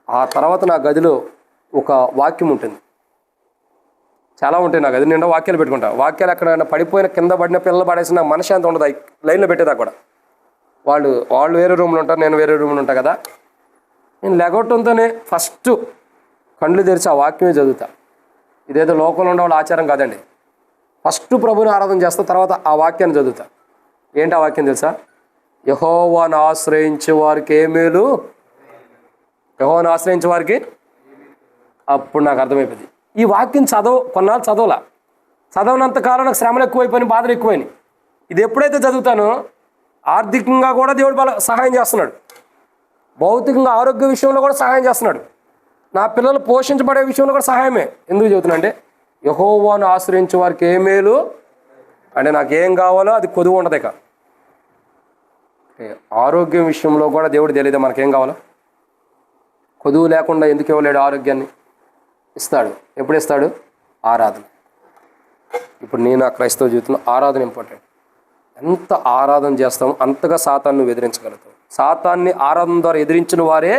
ఆ తర్వాత నా గదిలో ఒక వాక్యం ఉంటుంది, చాలా ఉంటాయి. నా గది నిండా వాక్యాలు పెట్టుకుంటా. వాక్యాలు ఎక్కడైనా పడిపోయిన కింద పడిన పిల్లలు పడేసిన నా మనసు అంత ఉండదు లైన్లో పెట్టేదా కూడా. వాళ్ళు వేరే రూమ్లో ఉంటారు, నేను వేరే రూమ్లో ఉంటాను కదా. నేను లెగొట్టడంతోనే ఫస్ట్ కళ్ళు తెరిచి ఆ వాక్యమే చదువుతా. ఇదేదో లోకంలో ఉండే వాళ్ళ ఆచారం కాదండి. ఫస్ట్ ప్రభుని ఆరాధన చేస్తా, తర్వాత ఆ వాక్యాన్ని చదువుతా. ఏంటి ఆ వాక్యం తెలుసా? యెహోవాను ఆశ్రయించే వారికి ఏ మేలు, యెహోవాను ఆశ్రయించే వారికి. అప్పుడు నాకు అర్థమైపోయింది. ఈ వాక్యం కొన్నాళ్ళు చదవనంతకాలం నాకు శ్రమలు ఎక్కువైపోయినాయి, బాధలు ఎక్కువైనాయి. ఇది ఎప్పుడైతే చదువుతానో ఆర్థికంగా కూడా దేవుడు సహాయం చేస్తున్నాడు, భౌతికంగా ఆరోగ్య విషయంలో కూడా సహాయం చేస్తున్నాడు, నా పిల్లలు పోషించబడే విషయంలో కూడా సహాయమే. ఎందుకు చెబుతున్నా అంటే యెహోవాను ఆశ్రయించే వారికి ఏ మేలు అంటే నాకేం కావాలో అది కొదువు ఉండదు. ఇక ఆరోగ్యం విషయంలో కూడా దేవుడు తెలియదు మనకేం కావాలో. కొదువు లేకుండా ఎందుకు ఇవ్వలేడు ఆరోగ్యాన్ని? ఇస్తాడు. ఎప్పుడు ఇస్తాడు? ఆరాధన. ఇప్పుడు నేను ఆ క్రైస్తవ జీవితంలో ఆరాధన ఇంపార్టెంట్. ఎంత ఆరాధన చేస్తామో అంతగా సాతాన్ని ఎదిరించగలుగుతాం. సాతాన్ని ఆరాధన ద్వారా ఎదిరించిన వారే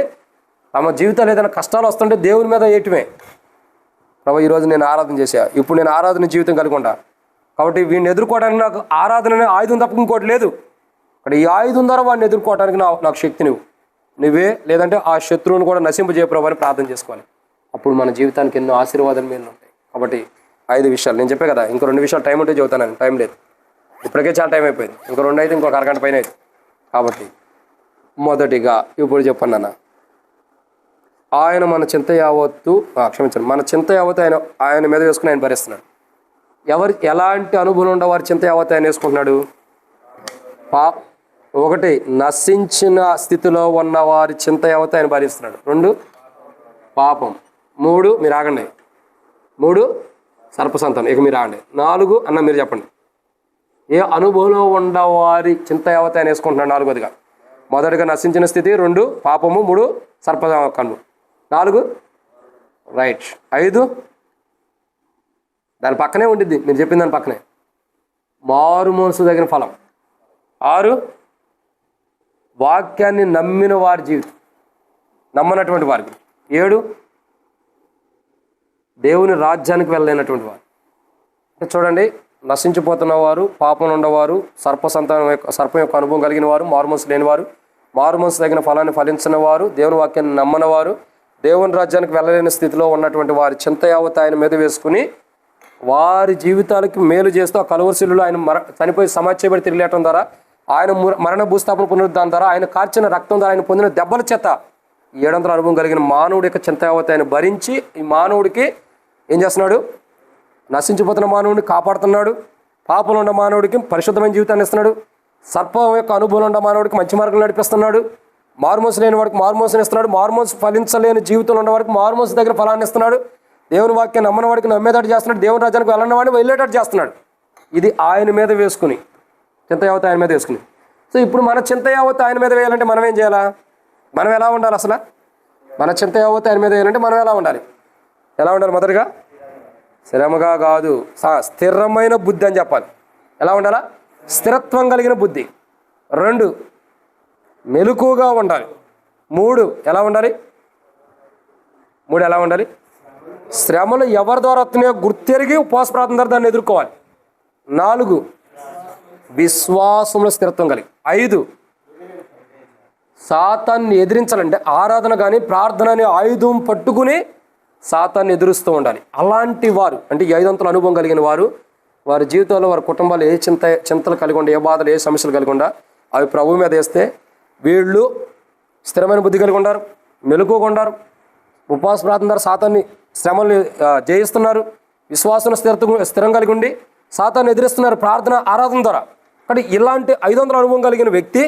తమ జీవితాలు ఏదైనా కష్టాలు వస్తుంటే దేవుని మీద ఏయటమే. ప్రభు ఈరోజు నేను ఆరాధన చేశా, ఇప్పుడు నేను ఆరాధన జీవితం కలిగి ఉంటా, కాబట్టి వీడిని ఎదుర్కోవడానికి నాకు ఆరాధన అనే ఆయుధం తప్ప ఇంకోటి లేదు. ఇక్కడ ఈ ఆయుధం ద్వారా వాడిని ఎదుర్కోవడానికి నాకు శక్తి నువ్వే, లేదంటే ఆ శత్రువుని కూడా నశింపజేయ ప్రభు అని ప్రార్థన చేసుకోవాలి. అప్పుడు మన జీవితానికి ఎన్నో ఆశీర్వాదాలు మీద ఉంటాయి. కాబట్టి 5 విషయాలు నేను చెప్పే కదా. ఇంకో 2 విషయాలు టైం ఉంటే చెబుతాను, టైం లేదు, ఇప్పటికే చాలా టైం అయిపోయింది. ఇంకో 2 అయితే ఇంకొక అరగంట పైన అయితే. కాబట్టి మొదటిగా ఇప్పుడు చెప్పండి అన్న, ఆయన మన చింత యావత్తు క్షమించండి, మన చింత యావత్తు ఆయన మీద వేసుకుని ఆయన భరిస్తున్నాడు. ఎలాంటి అనుభవం ఉండవారి చింత యావత్తు ఆయన వేసుకుంటున్నాడు? 1 నశించిన స్థితిలో ఉన్న వారి చింత యావత్తు ఆయన భరిస్తున్నాడు. 2 పాపం. 3 మీరు ఆగండి. 3 సర్పసంతానం. ఇక మీరు ఆగండి. 4 అన్న మీరు చెప్పండి. ఏ అనుభవంలో ఉండవారి చింత యావత్తు ఆయన వేసుకుంటున్నాడు? 4వదిగా మొదటిగా నశించిన స్థితి, 2 పాపము, 3 సర్పకన్ను, 4 రైట్, 5 దాని పక్కనే ఉండిద్ది మీరు చెప్పిన దాని పక్కనే మారు మనసు తగిన ఫలం, 6 వాక్యాన్ని నమ్మిన వారి జీవితం, నమ్మనటువంటి వారికి, 7 దేవుని రాజ్యానికి వెళ్ళలేనటువంటి వారు. చూడండి, నశించిపోతున్న వారు, పాపంలో ఉండవారు, సర్పం యొక్క అనుభవం కలిగిన వారు, మారుమనసు లేనివారు, మారుమనసు తగిన ఫలాన్ని ఫలించిన వారు, దేవుని వాక్యాన్ని నమ్మని వారు, దేవుని రాజ్యానికి వెళ్ళలేని స్థితిలో ఉన్నటువంటి వారి చింత యావత్తు ఆయన మీద వేసుకుని వారి జీవితాలకి మేలు చేస్తూ ఆ కలువరిశిలులో ఆయన చనిపోయి సమాధి చేయబడి తిరిగిలేయటం ద్వారా, ఆయన మరణ భూస్థాపన పునరుద్ధానం ద్వారా, ఆయన కార్చిన రక్తం ద్వారా, ఆయన పొందిన దెబ్బల చేత 700 అనుభవం కలిగిన మానవుడి యొక్క చింత యావత్తు ఆయన భరించి ఈ మానవుడికి ఏం చేస్తున్నాడు? నశించిపోతున్న మానవుడిని కాపాడుతున్నాడు, పాపంలో ఉన్న మానవుడికి పరిశుద్ధమైన జీవితాన్ని ఇస్తున్నాడు, సర్పం యొక్క అనుభవం ఉన్న మానవుడికి మంచి మార్గం నడిపిస్తున్నాడు, మారుమోసు లేని వాడికి మారుమోసుని ఇస్తున్నాడు, మారుమోసు ఫలించలేని జీవితంలో ఉన్న వాడికి మారుమోసు దగ్గర ఫలాన్ని ఇస్తున్నాడు, దేవుని వాక్యం నమ్మని వాడికి నమ్మేటట్టు చేస్తున్నాడు, దేవుని రాజ్యానికి వెళ్ళని వాడిని వెళ్ళేటట్టు చేస్తున్నాడు. ఇది ఆయన మీద వేసుకుని, చింత యావత్తు ఆయన మీద వేసుకుని. సో ఇప్పుడు మన చింత యావత్తు ఆయన మీద వేయాలంటే మనం ఏం చేయాలా? మనం ఎలా ఉండాలి? అసలు మన చింత యావత్తు ఆయన మీద వేయాలంటే మనం ఎలా ఉండాలి? మొదటిగా స్థిరముగా కాదు, స్థిరమైన బుద్ధి అని చెప్పాలి. ఎలా ఉండాలా? స్థిరత్వం కలిగిన బుద్ధి. 2 మెలకుగా ఉండాలి. 3 ఎలా ఉండాలి? 3 ఎలా ఉండాలి? శ్రమలు ఎవరి ద్వారా వస్తున్నాయో గుర్తెరిగి ఉపవాస ప్రార్థన ద్వారా దాన్ని ఎదుర్కోవాలి. 4 విశ్వాసంలో స్థిరత్వం కలిగి. 5 సాతాన్ని ఎదిరించాలంటే ఆరాధన కానీ ప్రార్థన అనే ఆయుధం పట్టుకుని సాతాన్ని ఎదురుస్తూ ఉండాలి. అలాంటి వారు అంటే 5 అంతల అనుభవం కలిగిన వారు, వారి జీవితంలో వారి కుటుంబాలు ఏ చింతలు కలిగి ఉండే, ఏ బాధలు, ఏ సమస్యలు కలిగి ఉండా అవి ప్రభు మీద వేస్తే వీళ్ళు స్థిరమైన బుద్ధి కలిగి ఉన్నారు, మెలకువగా ఉన్నారు, ఉపవాస ప్రార్థన ద్వారా సాతాన్ని శ్రమల్ని జయిస్తున్నారు, విశ్వాసం స్థిరం కలిగి ఉండి సాతాన్ని ఎదిరిస్తున్నారు ప్రార్థన ఆరాధన ద్వారా. కానీ ఇలాంటి 500 అనుభవం కలిగిన వ్యక్తి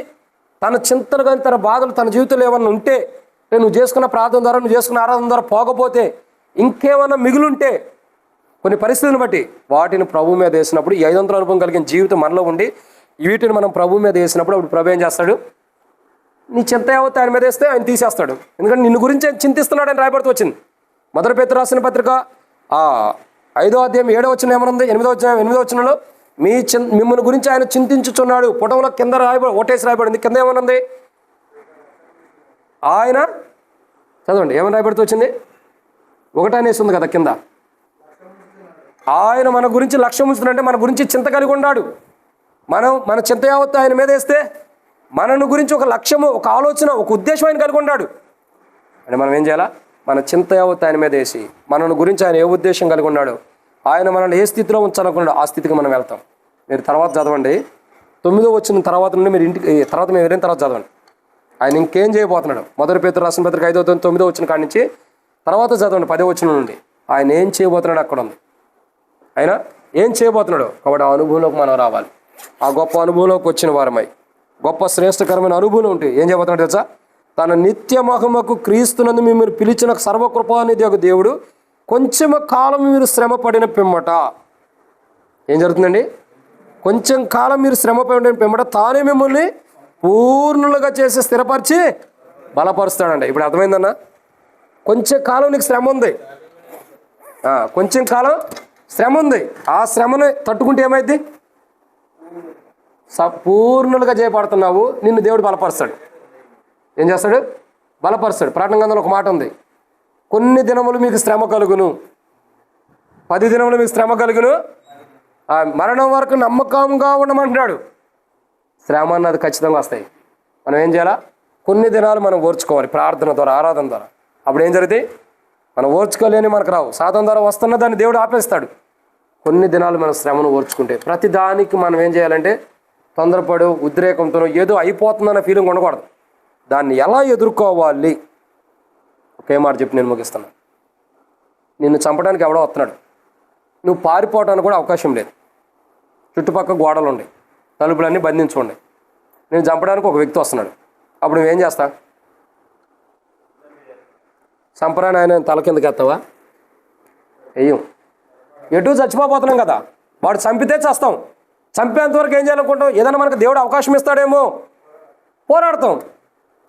తన చింతలు కానీ తన బాధలు తన జీవితంలో ఏమన్నా ఉంటే, నువ్వు చేసుకున్న ప్రార్థన ద్వారా నువ్వు చేసుకున్న ఆరాధన ద్వారా పోకపోతే ఇంకేమన్నా మిగులుంటే కొన్ని పరిస్థితులను బట్టి వాటిని ప్రభు మీద వేసినప్పుడు, ఈ 500 అనుభవం కలిగిన జీవితం మనలో ఉండి వీటిని మనం ప్రభు మీద వేసినప్పుడు అప్పుడు ప్రభు ఏం చేస్తాడు? నీ చింత యావత్తు ఆయన మీద వేస్తే ఆయన తీసేస్తాడు. ఎందుకంటే నిన్ను గురించి ఆయన చింతిస్తున్నాడు అని రాయబడుతూ వచ్చింది. మొదటి పేతురు రాసిన పత్రిక 5వ అధ్యాయం 7వ వచనం ఏమనుంది? 8వ వచనంలో మిమ్మల్ని గురించి ఆయన చింతించుచున్నాడు. పుటంలో కింద ఓటేసి రాయబడింది. కింద ఏమనుంది? ఆయన చదవండి, ఏమని రాయబడుతూ వచ్చింది? 1 అనేసి ఉంది కదా కింద. ఆయన మన గురించి లక్ష్యం ఉంచుతుందంటే మన గురించి చింత కలిగి ఉన్నాడు. మన చింత యావత్తు ఆయన మీద వేస్తే మనను గురించి ఒక లక్ష్యము, ఒక ఆలోచన, ఒక ఉద్దేశం ఆయన కలిగి ఉన్నాడు అంటే మనం ఏం చేయాలా? మన చింత యావత్తు ఆయన మీద వేసి మనను గురించి ఆయన ఏ ఉద్దేశం కలిగి ఉన్నాడు, ఆయన మనల్ని ఏ స్థితిలో ఉంచాలనుకున్నాడు ఆ స్థితికి మనం వెళ్తాం. మీరు తర్వాత చదవండి, 9వ వచ్చిన తర్వాత నుండి మీరు ఇంటికి తర్వాత మేము వెళ్ళిన తర్వాత చదవండి ఆయన ఇంకేం చేయబోతున్నాడు. మొదటి పేతురు రాసిన పత్రిక 5వ 9వ వచ్చిన కాడి నుంచి తర్వాత చదవండి 10వ వచ్చిన నుండి ఆయన ఏం చేయబోతున్నాడు అక్కడ ఉంది. ఆయన ఏం చేయబోతున్నాడు కాబట్టి ఆ అనుభవంలోకి మనం రావాలి. ఆ గొప్ప అనుభవంలోకి వచ్చిన వారమై గొప్ప శ్రేష్టకరమైన అనుభవం ఉంటే ఏం చేయబోతున్నాడు తెలుసా? తన నిత్య మహిమకు క్రీస్తునందు మిమ్మల్ని పిలిచిన సర్వకృపానిధి ఒక దేవుడు కొంచెం కాలం మీరు శ్రమ పడిన పిమ్మట ఏం జరుగుతుందండి? కొంచెం కాలం మీరు శ్రమ పడిన పిమ్మట తానే మిమ్మల్ని పూర్ణులుగా చేసి స్థిరపరిచి బలపరుస్తాడండి. ఇప్పుడు అర్థమైందన్నా? కొంచెం కాలం నీకు శ్రమ ఉంది, కొంచెం కాలం శ్రమ ఉంది. ఆ శ్రమను తట్టుకుంటే ఏమైంది? పూర్ణులుగా చేయబడుతున్నావు. నిన్ను దేవుడు బలపరుస్తాడు. ఏం చేస్తాడు? బలపరుస్తాడు. ప్రకటన గ్రంథంలో ఒక మాట ఉంది, కొన్ని దినములు మీకు శ్రమ కలుగును, 10 దినములు మీకు శ్రమ కలుగును, మరణం వరకు నమ్మకంగా ఉండమంటున్నాడు. శ్రమ అన్నది ఖచ్చితంగా వస్తాయి. మనం ఏం చేయాలా? కొన్ని దినాలు మనం ఓర్చుకోవాలి ప్రార్థన ద్వారా, ఆరాధన ద్వారా. అప్పుడు ఏం జరుగుతాయి? మనం ఓర్చుకోలేని మనకు రావు. సాధన ద్వారా వస్తున్న దాన్ని దేవుడు ఆపేస్తాడు. కొన్ని దినాలు మన శ్రమను ఓర్చుకుంటే ప్రతి దానికి మనం ఏం చేయాలంటే తొందరపడు ఉద్రేకంతో ఏదో అయిపోతుందన్న ఫీలింగ్ ఉండకూడదు. దాన్ని ఎలా ఎదుర్కోవాలి? ఒకే మాట చెప్పి నేను ముగిస్తున్నాను. నిన్ను చంపడానికి ఎవడో వస్తున్నాడు, నువ్వు పారిపోవడానికి కూడా అవకాశం లేదు. చుట్టుపక్కల గోడలు ఉన్నాయి, తలుపులన్నీ బంధించుకోండి. నేను చంపడానికి ఒక వ్యక్తి వస్తున్నాడు. అప్పుడు నువ్వేం చేస్తా? చంపరాని ఆయన తల కిందకి ఎత్తావా? వెయ్యం. ఎటు చచ్చిపోతున్నాం కదా, వాడు చంపితే చేస్తాం. చంపేంతవరకు ఏం చేయాలనుకుంటాం? ఏదైనా మనకు దేవుడు అవకాశం ఇస్తాడేమో, పోరాడతాం.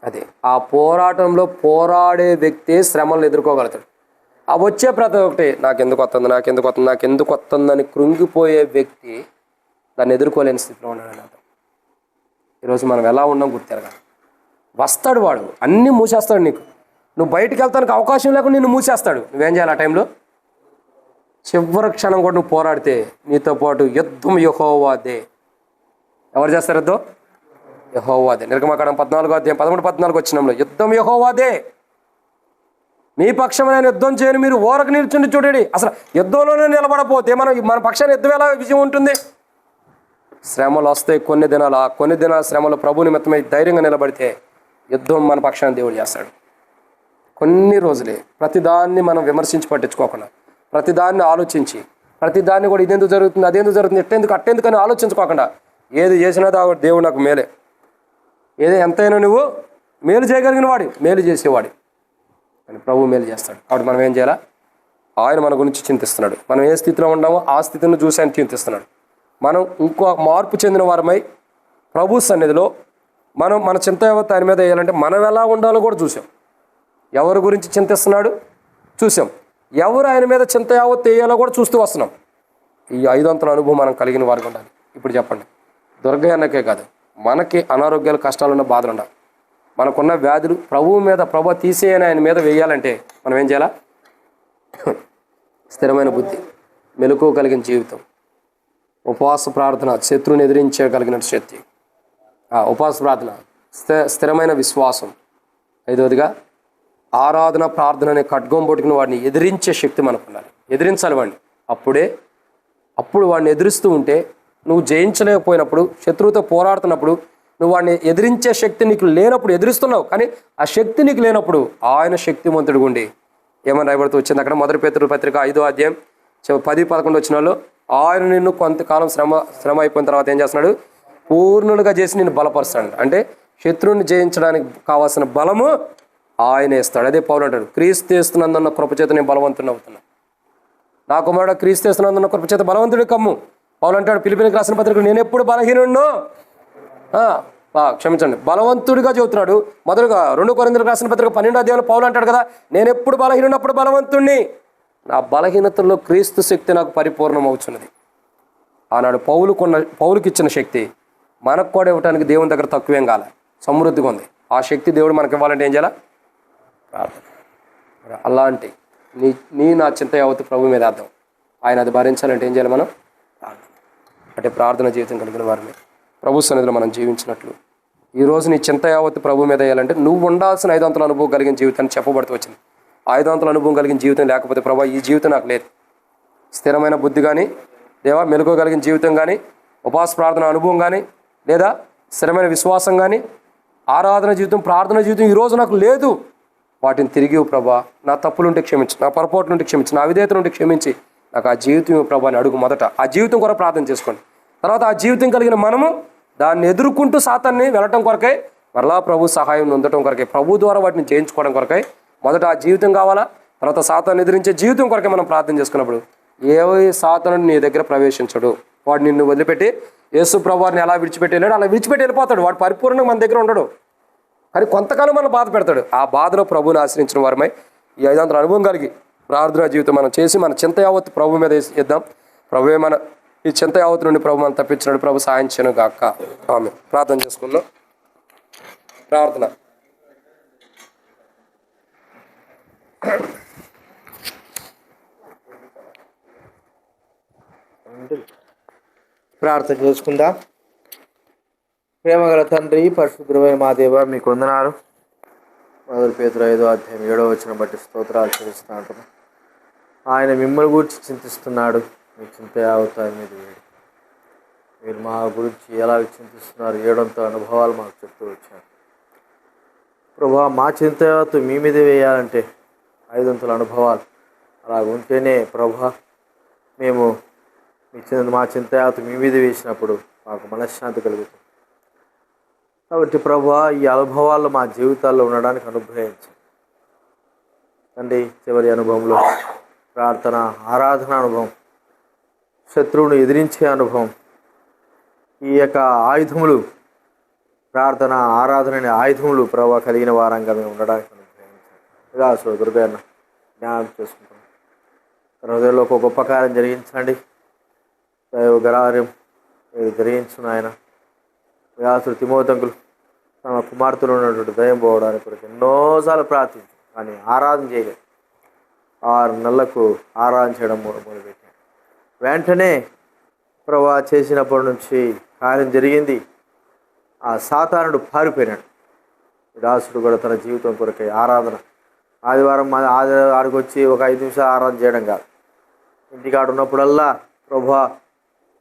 అదే ఆ పోరాటంలో పోరాడే వ్యక్తి శ్రమలను ఎదుర్కోగలుగుతాడు. ఆ వచ్చే ప్రతి ఒక్కటి నాకెందుకు వస్తుందని కృంగిపోయే వ్యక్తి దాన్ని ఎదుర్కోలేని స్థితిలో ఉన్నాడని అర్థం. ఈరోజు మనం ఎలా ఉన్నాం గుర్తెరగాలి. వస్తాడు వాడు, అన్నీ మూసేస్తాడు. నువ్వు బయటికి వెళ్తానికి అవకాశం లేకుండా నిన్ను మూసేస్తాడు. నువ్వేం చేయాలి ఆ టైంలో? చివరి క్షణం కూడా నువ్వు పోరాడితే నీతో పాటు యుద్ధం యెహోవాదే. ఎవరు చేస్తారు యుద్ధం? యెహోవాదే. నిర్గమకాండం 14వ అధ్యాయం 13-14 వచ్చినంలో యుద్ధం యెహోవాదే. మీ పక్షమైన యుద్ధం చేయని మీరు ఓరకు నిల్చుండి చూడండి. అసలు యుద్ధంలోనే నిలబడపోతే మన పక్షాన్ని యుద్ధం ఎలా విజయం ఉంటుంది? శ్రమలు వస్తాయి కొన్ని దినాలు. ఆ కొన్ని దినాల శ్రమలు ప్రభు నిమిత్తమై ధైర్యంగా నిలబడితే యుద్ధం మన పక్షాన్ని దేవుడు చేస్తాడు. కొన్ని రోజులే ప్రతిదాన్ని మనం విమర్శించి పట్టించుకోకుండా, ప్రతిదాన్ని ఆలోచించి, ప్రతిదాన్ని కూడా ఇదెందుకు జరుగుతుంది, అదెందుకు జరుగుతుంది, అట్టెందుకు అని ఆలోచించుకోకుండా ఏది చేసినా దేవుడు నాకు మేలే, ఏదో ఎంతైనా నువ్వు మేలు చేయగలిగిన వాడి, మేలు చేసేవాడి అని ప్రభు మేలు చేస్తాడు. కాబట్టి మనం ఏం చేయాలా? ఆయన మన గురించి చింతిస్తున్నాడు. మనం ఏ స్థితిలో ఉన్నామో ఆ స్థితిని చూసి ఆయన చింతిస్తున్నాడు. మనం ఇంకో మార్పు చెందిన వారమై ప్రభు సన్నిధిలో మన చింత యావత్తు ఆయన మీద వేయాలంటే మనం ఎలా ఉండాలో కూడా చూసాం. ఎవరి గురించి చింతిస్తున్నాడు చూసాం, ఎవరు ఆయన మీద చింత యావత్తు వేయాలో కూడా చూస్తూ వస్తున్నాం. ఈ 500 అనుభవం మనం కలిగిన వారికి ఉండాలి. ఇప్పుడు చెప్పండి, దుర్గయ్య అన్నకే కాదు, మనకి అనారోగ్యాలు, కష్టాలున్న బాధలు ఉండాలి. మనకున్న వ్యాధులు ప్రభు తీసేయని ఆయన మీద వేయాలంటే మనం ఏం చేయాలా? స్థిరమైన బుద్ధి, మెలకువ కలిగిన జీవితం, ఉపవాస ప్రార్థన, శత్రువుని ఎదిరించగలిగిన శక్తి, ఉపవాస ప్రార్థన, స్థిరమైన విశ్వాసం, 5వదిగా ఆరాధన ప్రార్థన అనే ఖడ్గం పట్టుకుని వాడిని ఎదిరించే శక్తి మనకు ఉండాలి. ఎదిరించాలి వాడిని. అప్పుడు వాడిని ఎదురిస్తూ ఉంటే నువ్వు జయించలేకపోయినప్పుడు, శత్రువుతో పోరాడుతున్నప్పుడు నువ్వు వాడిని ఎదిరించే శక్తి నీకు లేనప్పుడు ఎదిరిస్తున్నావు, కానీ ఆ శక్తి నీకు లేనప్పుడు ఆయన శక్తిమంతుడు ఉండి ఏమని రాయబడుతూ వచ్చింది అక్కడ 1 పేతురు పత్రిక 5వ అధ్యాయం 10-11 వచ్చినాల్లో, ఆయన నిన్ను కొంతకాలం శ్రమ అయిపోయిన తర్వాత ఏం చేస్తున్నాడు, పూర్ణులుగా చేసి నిన్ను బలపరుస్తాడు. అంటే శత్రువుని జయించడానికి కావాల్సిన బలము ఆయన ఇస్తాడు. అదే పౌలు అంటాడు, క్రీస్తు చేస్తున్నందున్న కృపచేత నేను బలవంతుని అవుతున్నా. నా కుమారుడు క్రీస్తు చేస్తున్నందున్న కృపచేత బలవంతుడి కమ్ము. పౌలు అంటాడు ఫిలిప్పీయులకు రాసిన పత్రికలో, నేను ఎప్పుడు బలహీనుడినో క్షమించండి బలవంతుడిగా చెబుతున్నాడు. మొదలుగా 2 కొరింథీయులకు రాసిన పత్రిక 12వ అధ్యాయంలో పౌలు అంటాడు కదా, నేను ఎప్పుడు బలహీనున్నప్పుడు బలవంతుణ్ణి, నా బలహీనతల్లో క్రీస్తు శక్తి నాకు పరిపూర్ణం అవుతున్నది. ఆనాడు పౌలుకి ఇచ్చిన శక్తి మనకు కూడా ఇవ్వడానికి దేవుని దగ్గర తక్కువేం కాలే, సమృద్ధిగా ఉంది. ఆ శక్తి దేవుడు మనకి ఇవ్వాలంటే ఏం చేయాలి, ప్రార్థన. అలాంటి నా చింత యావత్తు ప్రభు మీద అర్థం, ఆయన అది భరించాలంటే ఏం చేయాలి మనం, అంటే ప్రార్థన జీవితం కలిగిన వారిని ప్రభు సన్నిధిలో మనం జీవించినట్లు. ఈరోజు నీ చింత యావత్తు ప్రభు మీద వేయాలంటే నువ్వు ఉండాల్సిన 5 అంతల అనుభవం కలిగిన జీవితాన్ని చెప్పబడుతూ వచ్చింది. 5 అంతల అనుభవం కలిగిన జీవితం లేకపోతే ప్రభా ఈ జీవితం నాకు లేదు, స్థిరమైన బుద్ధి కానీ, దేవా మెలుగు కలిగిన జీవితం కానీ, ఉపవాస ప్రార్థన అనుభవం కానీ, లేదా స్థిరమైన విశ్వాసం కానీ, ఆరాధన జీవితం, ప్రార్థన జీవితం ఈరోజు నాకు లేదు, వాటిని తిరిగి ప్రభా, నా తప్పులుంటే క్షమించు, నా పొరపాట్లుంటే క్షమించు, నా విధేయతలుంటే క్షమించి నాకు ఆ జీవితం ప్రభా అని అడుగు. మొదట ఆ జీవితం కొరకు ప్రార్థన చేసుకోండి. తర్వాత ఆ జీవితం కలిగిన మనము దాన్ని ఎదుర్కొంటూ సాతాన్ని వెళ్ళటం కొరకై, మరలా ప్రభు సహాయం పొందటం కొరకై, ప్రభు ద్వారా వాటిని జయించుకోవడం కొరకై మొదట ఆ జీవితం కావాలా. తర్వాత సాతాన్ని ఎదిరించే జీవితం కొరకే మనం ప్రార్థన చేసుకున్నప్పుడు ఏ సాతానుడు నీ దగ్గర ప్రవేశించడు. వాడు నిన్ను వదిలిపెట్టి యేసు ప్రభువారిని ఎలా విడిచిపెట్టి వెళ్ళాడు అలా విడిచిపెట్టి వెళ్ళిపోతాడు. వాడు పరిపూర్ణంగా మన దగ్గర ఉండడు, కానీ కొంతకాలం మనం బాధ పెడతాడు. ఆ బాధలో ప్రభువుని ఆశ్రయించిన వారమై ఈ 5 అంతల అనుభవం కలిగి ప్రార్థనా జీవితం మనం చేసి మన చింత యావత్తు ప్రభు మీద ఇద్దాం. ప్రభువే మన ఈ చింత యావత్తు నుండి ప్రభు మనం తప్పించినాడు. ప్రభు సాయం చేయను గాక. ఆమె ప్రార్థన చేసుకుందాం. ప్రార్థన. ప్రార్థన చేసుకుందాం. ప్రేమగల తండ్రి, పరిశుద్ధమైన మా దేవ, మీకు వందనాలు. 1 పేతురు 5వ అధ్యాయం 7వ వచనం బట్టి స్తోత్రాలు చెల్లిస్తున్నాను. ఆయన మిమ్మల్ని గురించి చింతిస్తున్నాడు, మీ చింత యావత్తు ఆయన మీద వేడి. మీరు మా గురించి ఎలా చింతిస్తున్నారు, 7 అంతల అనుభవాలు మాకు చెప్తూ వచ్చారు. ప్రభా, మా చింత యావత్తు మీ మీద వేయాలంటే 5 అంతల అనుభవాలు అలా ఉంటేనే ప్రభా మేము మా చింత యావత్తు మీ మీద వేసినప్పుడు మాకు మనశ్శాంతి కలుగుతుంది. కాబట్టి ప్రభా, ఈ అనుభవాల్లో మా జీవితాల్లో ఉండడానికి అనుగ్రహించండి తండ్రి. చివరి అనుభవంలో ప్రార్థన, ఆరాధన అనుభవం, శత్రువును ఎదిరించే అనుభవం, ఈ యొక్క ఆయుధములు, ప్రార్థన ఆరాధన అనే ఆయుధములు ప్రభా కలిగిన వారంగా మేము ఉండడానికి అనుగ్రహించండి. ఇలా దుర్గన్న జ్ఞానం చేసుకుంటాం. హృదయంలో ఒక గొప్ప కార్యం జరిగించండి. దైవగరార్యం మీరు జరిగించిన ఆయన వ్యాసుడు తిమోతంకులు తమ కుమార్తెలు ఉన్నటువంటి దయం పోవడానికి కొరకు ఎన్నోసార్లు ప్రార్థించారు, కానీ ఆరాధన చేయలేదు. 6 నెలలకు ఆరాధన చేయడం మొదలుపెట్టాడు. వెంటనే ప్రభా చేసినప్పటి నుంచి కార్యం జరిగింది. ఆ సాతానుడు పారిపోయినాడు. దాసుడు కూడా తన జీవితం కొరకై ఆరాధన, ఆదివారం ఆడికి వచ్చి ఒక 5 నిమిషాలు ఆరాధన చేయడం కాదు, ఇంటికాడు ఉన్నప్పుడల్లా ప్రభువా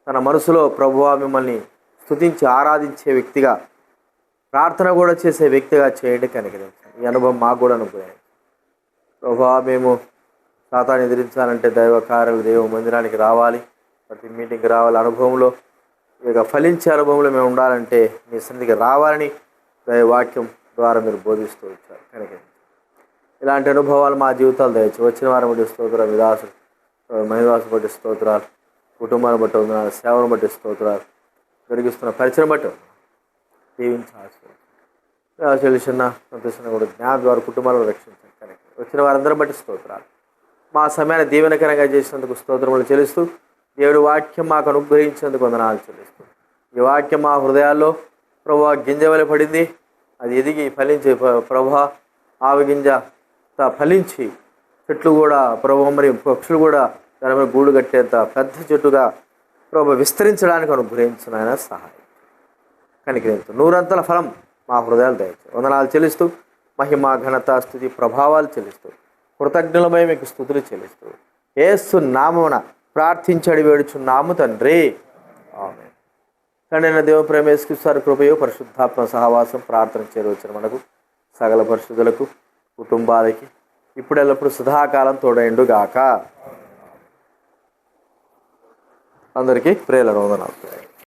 తన మనసులో ప్రభువా మిమ్మల్ని స్తుతించి ఆరాధించే వ్యక్తిగా, ప్రార్థన కూడా చేసే వ్యక్తిగా చేయండి కనుగరించండి. ఈ అనుభవం మాకు కూడా అనుభవం. ప్రభువా, మేము సాతాన్ని ఎదిరించాలంటే దైవ కార్యాలు, దైవ మందిరానికి రావాలి, ప్రతి మీటింగ్కి రావాలి. అనుభవంలో ఇక ఫలించే అనుభవంలో మేము ఉండాలంటే మీ సన్నిధికి రావాలని దైవ వాక్యం ద్వారా మీరు బోధిస్తూ వచ్చారు కనుక ఇలాంటి అనుభవాలు మా జీవితాలు దయచి వచ్చిన వారిని బట్టి స్తోత్రాలు, విదాసులు మహిళాసు బట్టి స్తోత్రాలు, కుటుంబాన్ని బట్టి వందనాలు, సేవను బట్టి స్తోత్రాలు, జరిగిస్తున్న పరిచయం బట్టి దీవించాల్సి చిన్న సంతోషంగా కూడా జ్ఞానం ద్వారా కుటుంబాలను రక్షించండి కనుక వచ్చిన వారందరూ బట్టి స్తోత్రాలు. మా సమయాన్ని దీవెనకరంగా చేసినందుకు స్తోత్రములు చెల్లిస్తూ, దేవుడి వాక్యం మాకు అనుగ్రహించినందుకు వందనాలు చెల్లిస్తూ, ఈ వాక్యం మా హృదయాల్లో ప్రభా గింజవలి పడింది, అది ఎదిగి ఫలించి ప్రభా ఆవి గింజ ఫలించి చెట్లు కూడా ప్రభా మరి పక్షులు కూడా దాని మీద గూడు కట్టేంత పెద్ద చెట్టుగా ప్రభా విస్తరించడానికి అనుగ్రహించిన ఆయన సహాయం కనికరించు. 100 అంతల ఫలం మా హృదయాలు దయచు. వందనాలు చెల్లిస్తూ, మహిమ ఘనత స్తుతి ప్రభావాలు చెల్లిస్తూ, కృతజ్ఞులమై మీకు స్తుతులు చెల్లిస్తూ యేసు నామమున ప్రార్థించడి వేడుచున్నాము తండ్రి. ఆమేన్. కానీ నేను దేవ ప్రేమేశ్వర కృపయో పరిశుద్ధాత్మ సహవాసం ప్రార్థన చేరవచ్చిన మనకు సకల పరిశుద్ధులకు కుటుంబాలకి ఇప్పుడెల్లప్పుడు సదాకాలం తోడైండు గాక. అందరికీ ప్రేరణ వందనాలు.